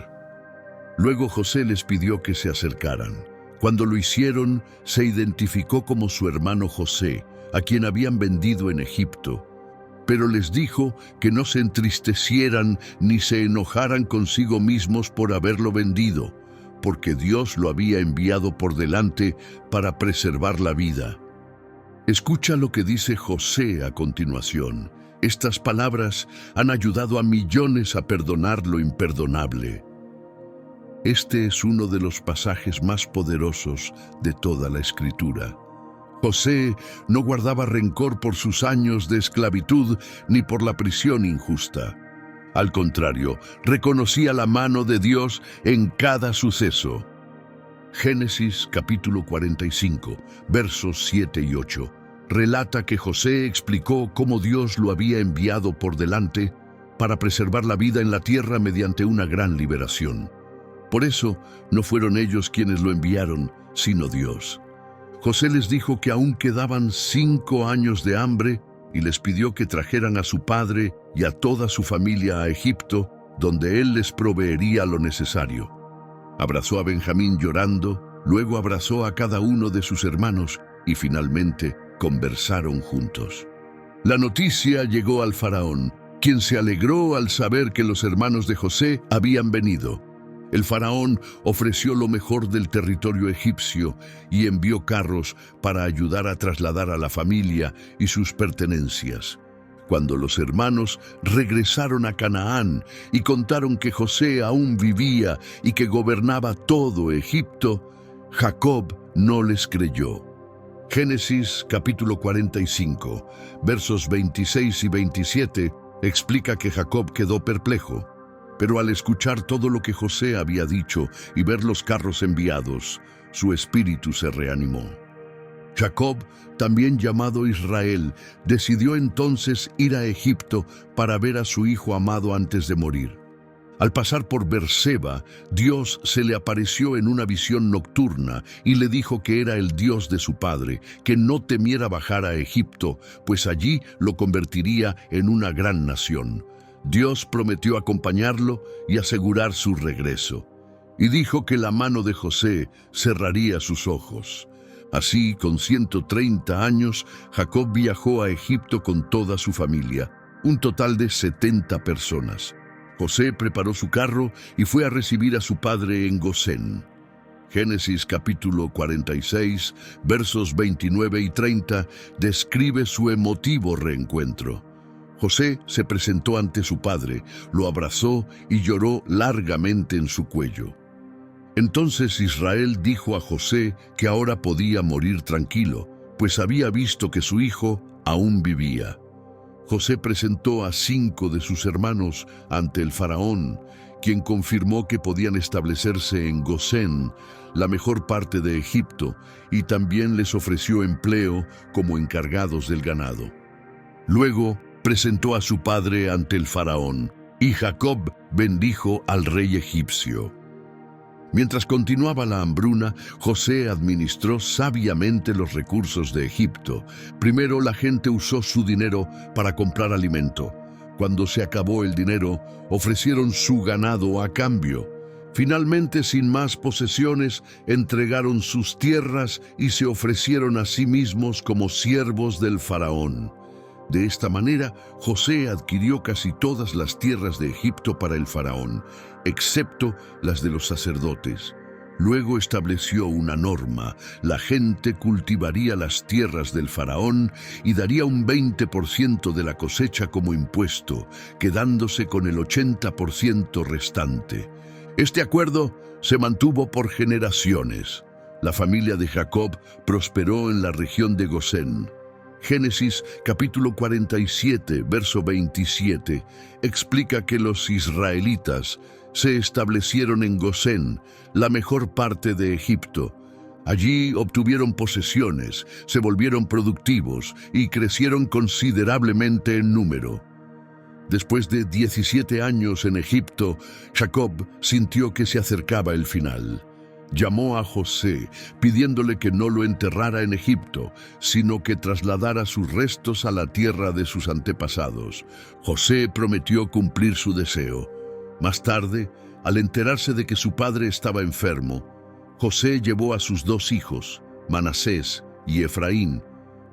Luego José les pidió que se acercaran. Cuando lo hicieron, se identificó como su hermano José, a quien habían vendido en Egipto. Pero les dijo que no se entristecieran ni se enojaran consigo mismos por haberlo vendido, porque Dios lo había enviado por delante para preservar la vida. Escucha lo que dice José a continuación. Estas palabras han ayudado a millones a perdonar lo imperdonable. Este es uno de los pasajes más poderosos de toda la Escritura. José no guardaba rencor por sus años de esclavitud ni por la prisión injusta. Al contrario, reconocía la mano de Dios en cada suceso. Génesis capítulo 45, versos 7 y 8. Relata que José explicó cómo Dios lo había enviado por delante para preservar la vida en la tierra mediante una gran liberación. Por eso, no fueron ellos quienes lo enviaron, sino Dios. José les dijo que aún quedaban 5 años de hambre y les pidió que trajeran a su padre y a toda su familia a Egipto, donde él les proveería lo necesario. Abrazó a Benjamín llorando, luego abrazó a cada uno de sus hermanos y finalmente conversaron juntos. La noticia llegó al faraón, quien se alegró al saber que los hermanos de José habían venido. El faraón ofreció lo mejor del territorio egipcio y envió carros para ayudar a trasladar a la familia y sus pertenencias. Cuando los hermanos regresaron a Canaán y contaron que José aún vivía y que gobernaba todo Egipto, Jacob no les creyó. Génesis capítulo 45, versos 26 y 27, explica que Jacob quedó perplejo. Pero al escuchar todo lo que José había dicho y ver los carros enviados, su espíritu se reanimó. Jacob, también llamado Israel, decidió entonces ir a Egipto para ver a su hijo amado antes de morir. Al pasar por Berseba, Dios se le apareció en una visión nocturna y le dijo que era el Dios de su padre, que no temiera bajar a Egipto, pues allí lo convertiría en una gran nación. Dios prometió acompañarlo y asegurar su regreso, y dijo que la mano de José cerraría sus ojos. Así, con 130 años, Jacob viajó a Egipto con toda su familia, un total de 70 personas. José preparó su carro y fue a recibir a su padre en Gosén. Génesis capítulo 46, versos 29 y 30, describe su emotivo reencuentro. José se presentó ante su padre, lo abrazó y lloró largamente en su cuello. Entonces Israel dijo a José que ahora podía morir tranquilo, pues había visto que su hijo aún vivía. José presentó a 5 de sus hermanos ante el faraón, quien confirmó que podían establecerse en Gosén, la mejor parte de Egipto, y también les ofreció empleo como encargados del ganado. Luego presentó a su padre ante el faraón, y Jacob bendijo al rey egipcio. Mientras continuaba la hambruna, José administró sabiamente los recursos de Egipto. Primero la gente usó su dinero para comprar alimento. Cuando se acabó el dinero, ofrecieron su ganado a cambio. Finalmente, sin más posesiones, entregaron sus tierras y se ofrecieron a sí mismos como siervos del faraón. De esta manera, José adquirió casi todas las tierras de Egipto para el faraón, excepto las de los sacerdotes. Luego estableció una norma: la gente cultivaría las tierras del faraón y daría un 20% de la cosecha como impuesto, quedándose con el 80% restante. Este acuerdo se mantuvo por generaciones. La familia de Jacob prosperó en la región de Gosén. Génesis capítulo 47, verso 27, explica que los israelitas se establecieron en Gosén, la mejor parte de Egipto. Allí obtuvieron posesiones, se volvieron productivos y crecieron considerablemente en número. Después de 17 años en Egipto, Jacob sintió que se acercaba el final. Llamó a José, pidiéndole que no lo enterrara en Egipto, sino que trasladara sus restos a la tierra de sus antepasados. José prometió cumplir su deseo. Más tarde, al enterarse de que su padre estaba enfermo, José llevó a sus 2 hijos, Manasés y Efraín,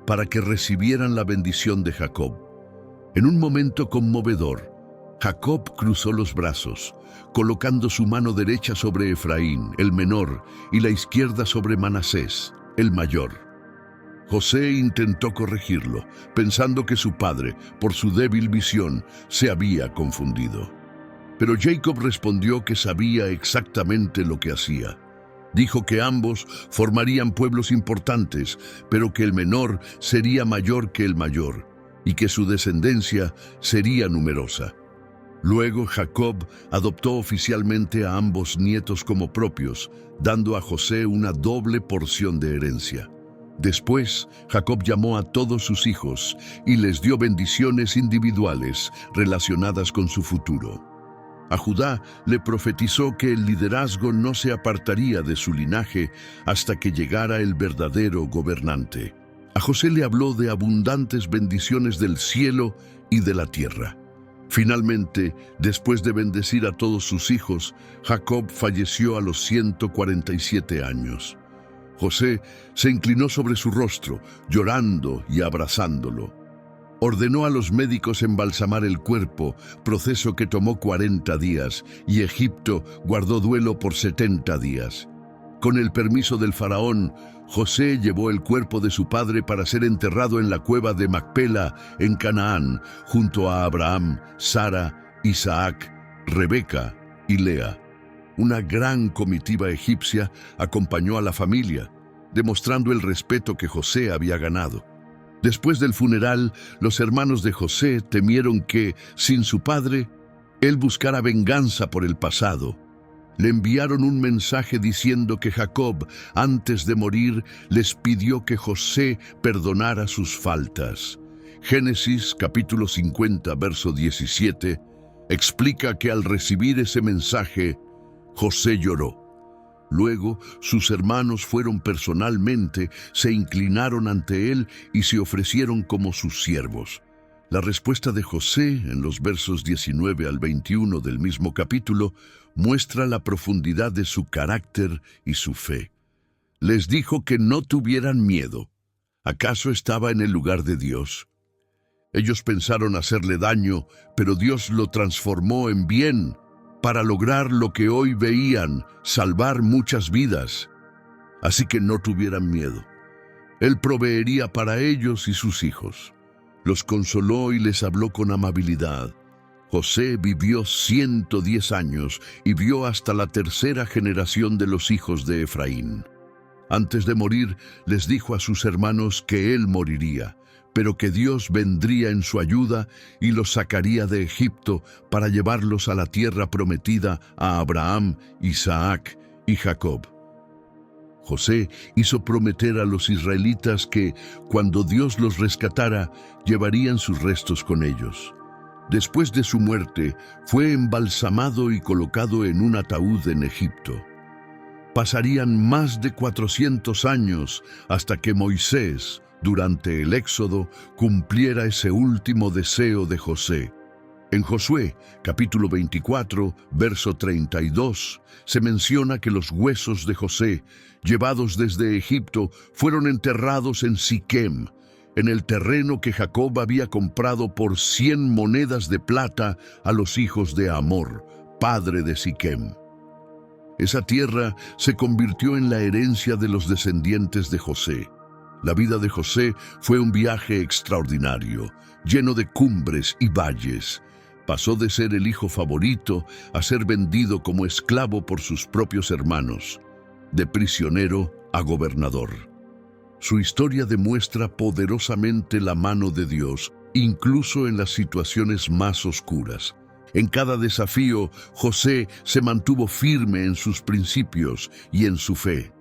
para que recibieran la bendición de Jacob. En un momento conmovedor, Jacob cruzó los brazos, colocando su mano derecha sobre Efraín, el menor, y la izquierda sobre Manasés, el mayor. José intentó corregirlo, pensando que su padre, por su débil visión, se había confundido. Pero Jacob respondió que sabía exactamente lo que hacía. Dijo que ambos formarían pueblos importantes, pero que el menor sería mayor que el mayor, y que su descendencia sería numerosa. Luego Jacob adoptó oficialmente a ambos nietos como propios, dando a José una doble porción de herencia. Después, Jacob llamó a todos sus hijos y les dio bendiciones individuales relacionadas con su futuro. A Judá le profetizó que el liderazgo no se apartaría de su linaje hasta que llegara el verdadero gobernante. A José le habló de abundantes bendiciones del cielo y de la tierra. Finalmente, después de bendecir a todos sus hijos, Jacob falleció a los 147 años. José se inclinó sobre su rostro, llorando y abrazándolo. Ordenó a los médicos embalsamar el cuerpo, proceso que tomó 40 días, y Egipto guardó duelo por 70 días. Con el permiso del faraón, José llevó el cuerpo de su padre para ser enterrado en la cueva de Macpela, en Canaán, junto a Abraham, Sara, Isaac, Rebeca y Lea. Una gran comitiva egipcia acompañó a la familia. demostrando el respeto que José había ganado. Después del funeral, los hermanos de José temieron que, sin su padre, él buscara venganza por el pasado. Le enviaron un mensaje diciendo que Jacob, antes de morir, les pidió que José perdonara sus faltas. Génesis capítulo 50, verso 17, explica que al recibir ese mensaje, José lloró. Luego, sus hermanos fueron personalmente, se inclinaron ante él y se ofrecieron como sus siervos. La respuesta de José, en los versos 19 al 21 del mismo capítulo, muestra la profundidad de su carácter y su fe. Les dijo que no tuvieran miedo. ¿Acaso estaba en el lugar de Dios? Ellos pensaron hacerle daño, pero Dios lo transformó en bien para lograr lo que hoy veían, salvar muchas vidas. Así que no tuvieran miedo. Él proveería para ellos y sus hijos. Los consoló y les habló con amabilidad. José vivió 110 años y vio hasta la tercera generación de los hijos de Efraín. Antes de morir, les dijo a sus hermanos que él moriría, pero que Dios vendría en su ayuda y los sacaría de Egipto para llevarlos a la tierra prometida a Abraham, Isaac y Jacob. José hizo prometer a los israelitas que, cuando Dios los rescatara, llevarían sus restos con ellos. Después de su muerte, fue embalsamado y colocado en un ataúd en Egipto. Pasarían más de 400 años hasta que Moisés, durante el Éxodo, cumpliera ese último deseo de José. En Josué, capítulo 24, verso 32, se menciona que los huesos de José, llevados desde Egipto, fueron enterrados en Siquem, en el terreno que Jacob había comprado por 100 monedas de plata a los hijos de Hamor, padre de Siquem. Esa tierra se convirtió en la herencia de los descendientes de José. La vida de José fue un viaje extraordinario, lleno de cumbres y valles. Pasó de ser el hijo favorito a ser vendido como esclavo por sus propios hermanos, de prisionero a gobernador. Su historia demuestra poderosamente la mano de Dios, incluso en las situaciones más oscuras. En cada desafío, José se mantuvo firme en sus principios y en su fe.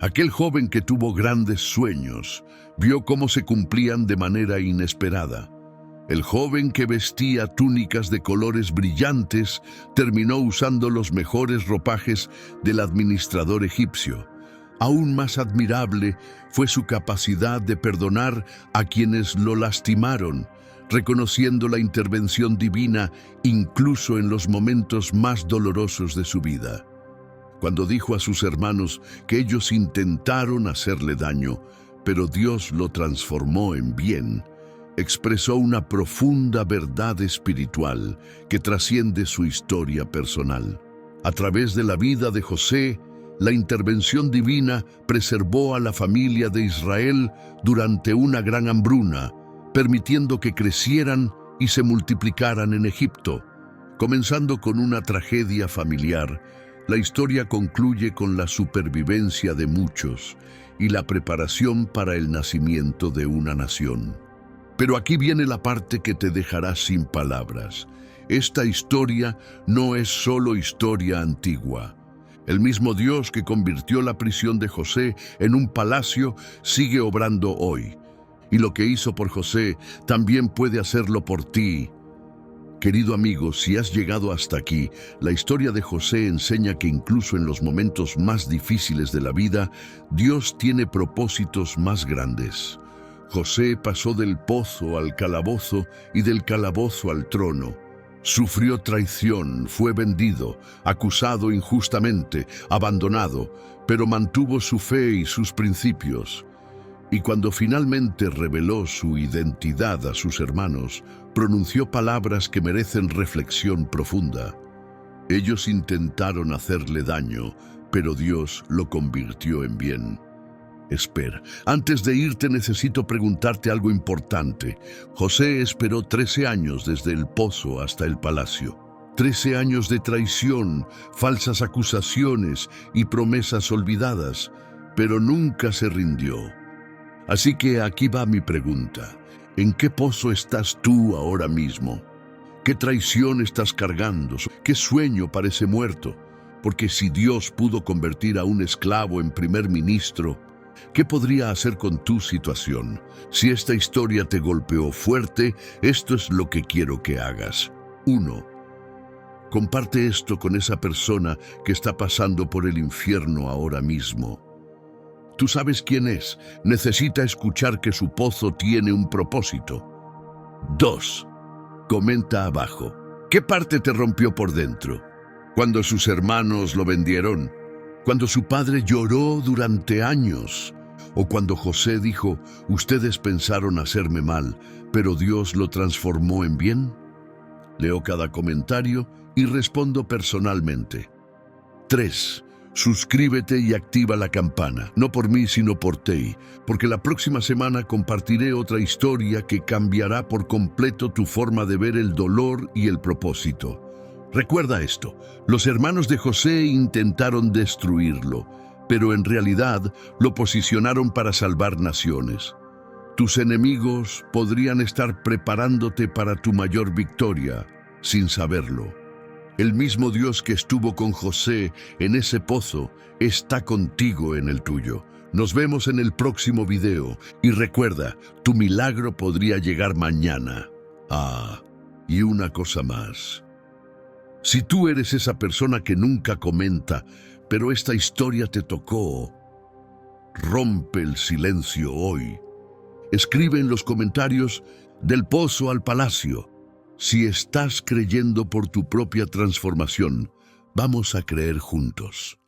Aquel joven que tuvo grandes sueños, vio cómo se cumplían de manera inesperada. El joven que vestía túnicas de colores brillantes terminó usando los mejores ropajes del administrador egipcio. Aún más admirable fue su capacidad de perdonar a quienes lo lastimaron, reconociendo la intervención divina incluso en los momentos más dolorosos de su vida. Cuando dijo a sus hermanos que ellos intentaron hacerle daño, pero Dios lo transformó en bien, expresó una profunda verdad espiritual que trasciende su historia personal. A través de la vida de José, la intervención divina preservó a la familia de Israel durante una gran hambruna, permitiendo que crecieran y se multiplicaran en Egipto. Comenzando con una tragedia familiar, la historia concluye con la supervivencia de muchos y la preparación para el nacimiento de una nación. Pero aquí viene la parte que te dejará sin palabras. Esta historia no es solo historia antigua. El mismo Dios que convirtió la prisión de José en un palacio sigue obrando hoy. Y lo que hizo por José también puede hacerlo por ti. Querido amigo, si has llegado hasta aquí, la historia de José enseña que incluso en los momentos más difíciles de la vida, Dios tiene propósitos más grandes. José pasó del pozo al calabozo y del calabozo al trono. Sufrió traición, fue vendido, acusado injustamente, abandonado, pero mantuvo su fe y sus principios. Y cuando finalmente reveló su identidad a sus hermanos, pronunció palabras que merecen reflexión profunda. Ellos intentaron hacerle daño, pero Dios lo convirtió en bien. Espera, antes de irte necesito preguntarte algo importante. José esperó 13 años desde el pozo hasta el palacio. 13 años de traición, falsas acusaciones y promesas olvidadas. pero nunca se rindió. Así que aquí va mi pregunta. ¿En qué pozo estás tú ahora mismo? ¿Qué traición estás cargando? ¿Qué sueño parece muerto? Porque si Dios pudo convertir a un esclavo en primer ministro, ¿qué podría hacer con tu situación? Si esta historia te golpeó fuerte, esto es lo que quiero que hagas. 1. Comparte esto con esa persona que está pasando por el infierno ahora mismo. Tú sabes quién es. Necesita escuchar que su pozo tiene un propósito. 2. Comenta abajo. ¿Qué parte te rompió por dentro? Cuando sus hermanos lo vendieron, cuando su padre lloró durante años, o cuando José dijo, ustedes pensaron hacerme mal, pero Dios lo transformó en bien. Leo cada comentario y respondo personalmente. 3. Suscríbete y activa la campana, no por mí sino por ti, porque la próxima semana compartiré otra historia que cambiará por completo tu forma de ver el dolor y el propósito. Recuerda esto, los hermanos de José intentaron destruirlo, pero en realidad lo posicionaron para salvar naciones. Tus enemigos podrían estar preparándote para tu mayor victoria, sin saberlo. El mismo Dios que estuvo con José en ese pozo está contigo en el tuyo. Nos vemos en el próximo video y recuerda, tu milagro podría llegar mañana. Y una cosa más. Si tú eres esa persona que nunca comenta, pero esta historia te tocó, rompe el silencio hoy. Escribe en los comentarios del pozo al palacio. Si estás creyendo por tu propia transformación, vamos a creer juntos.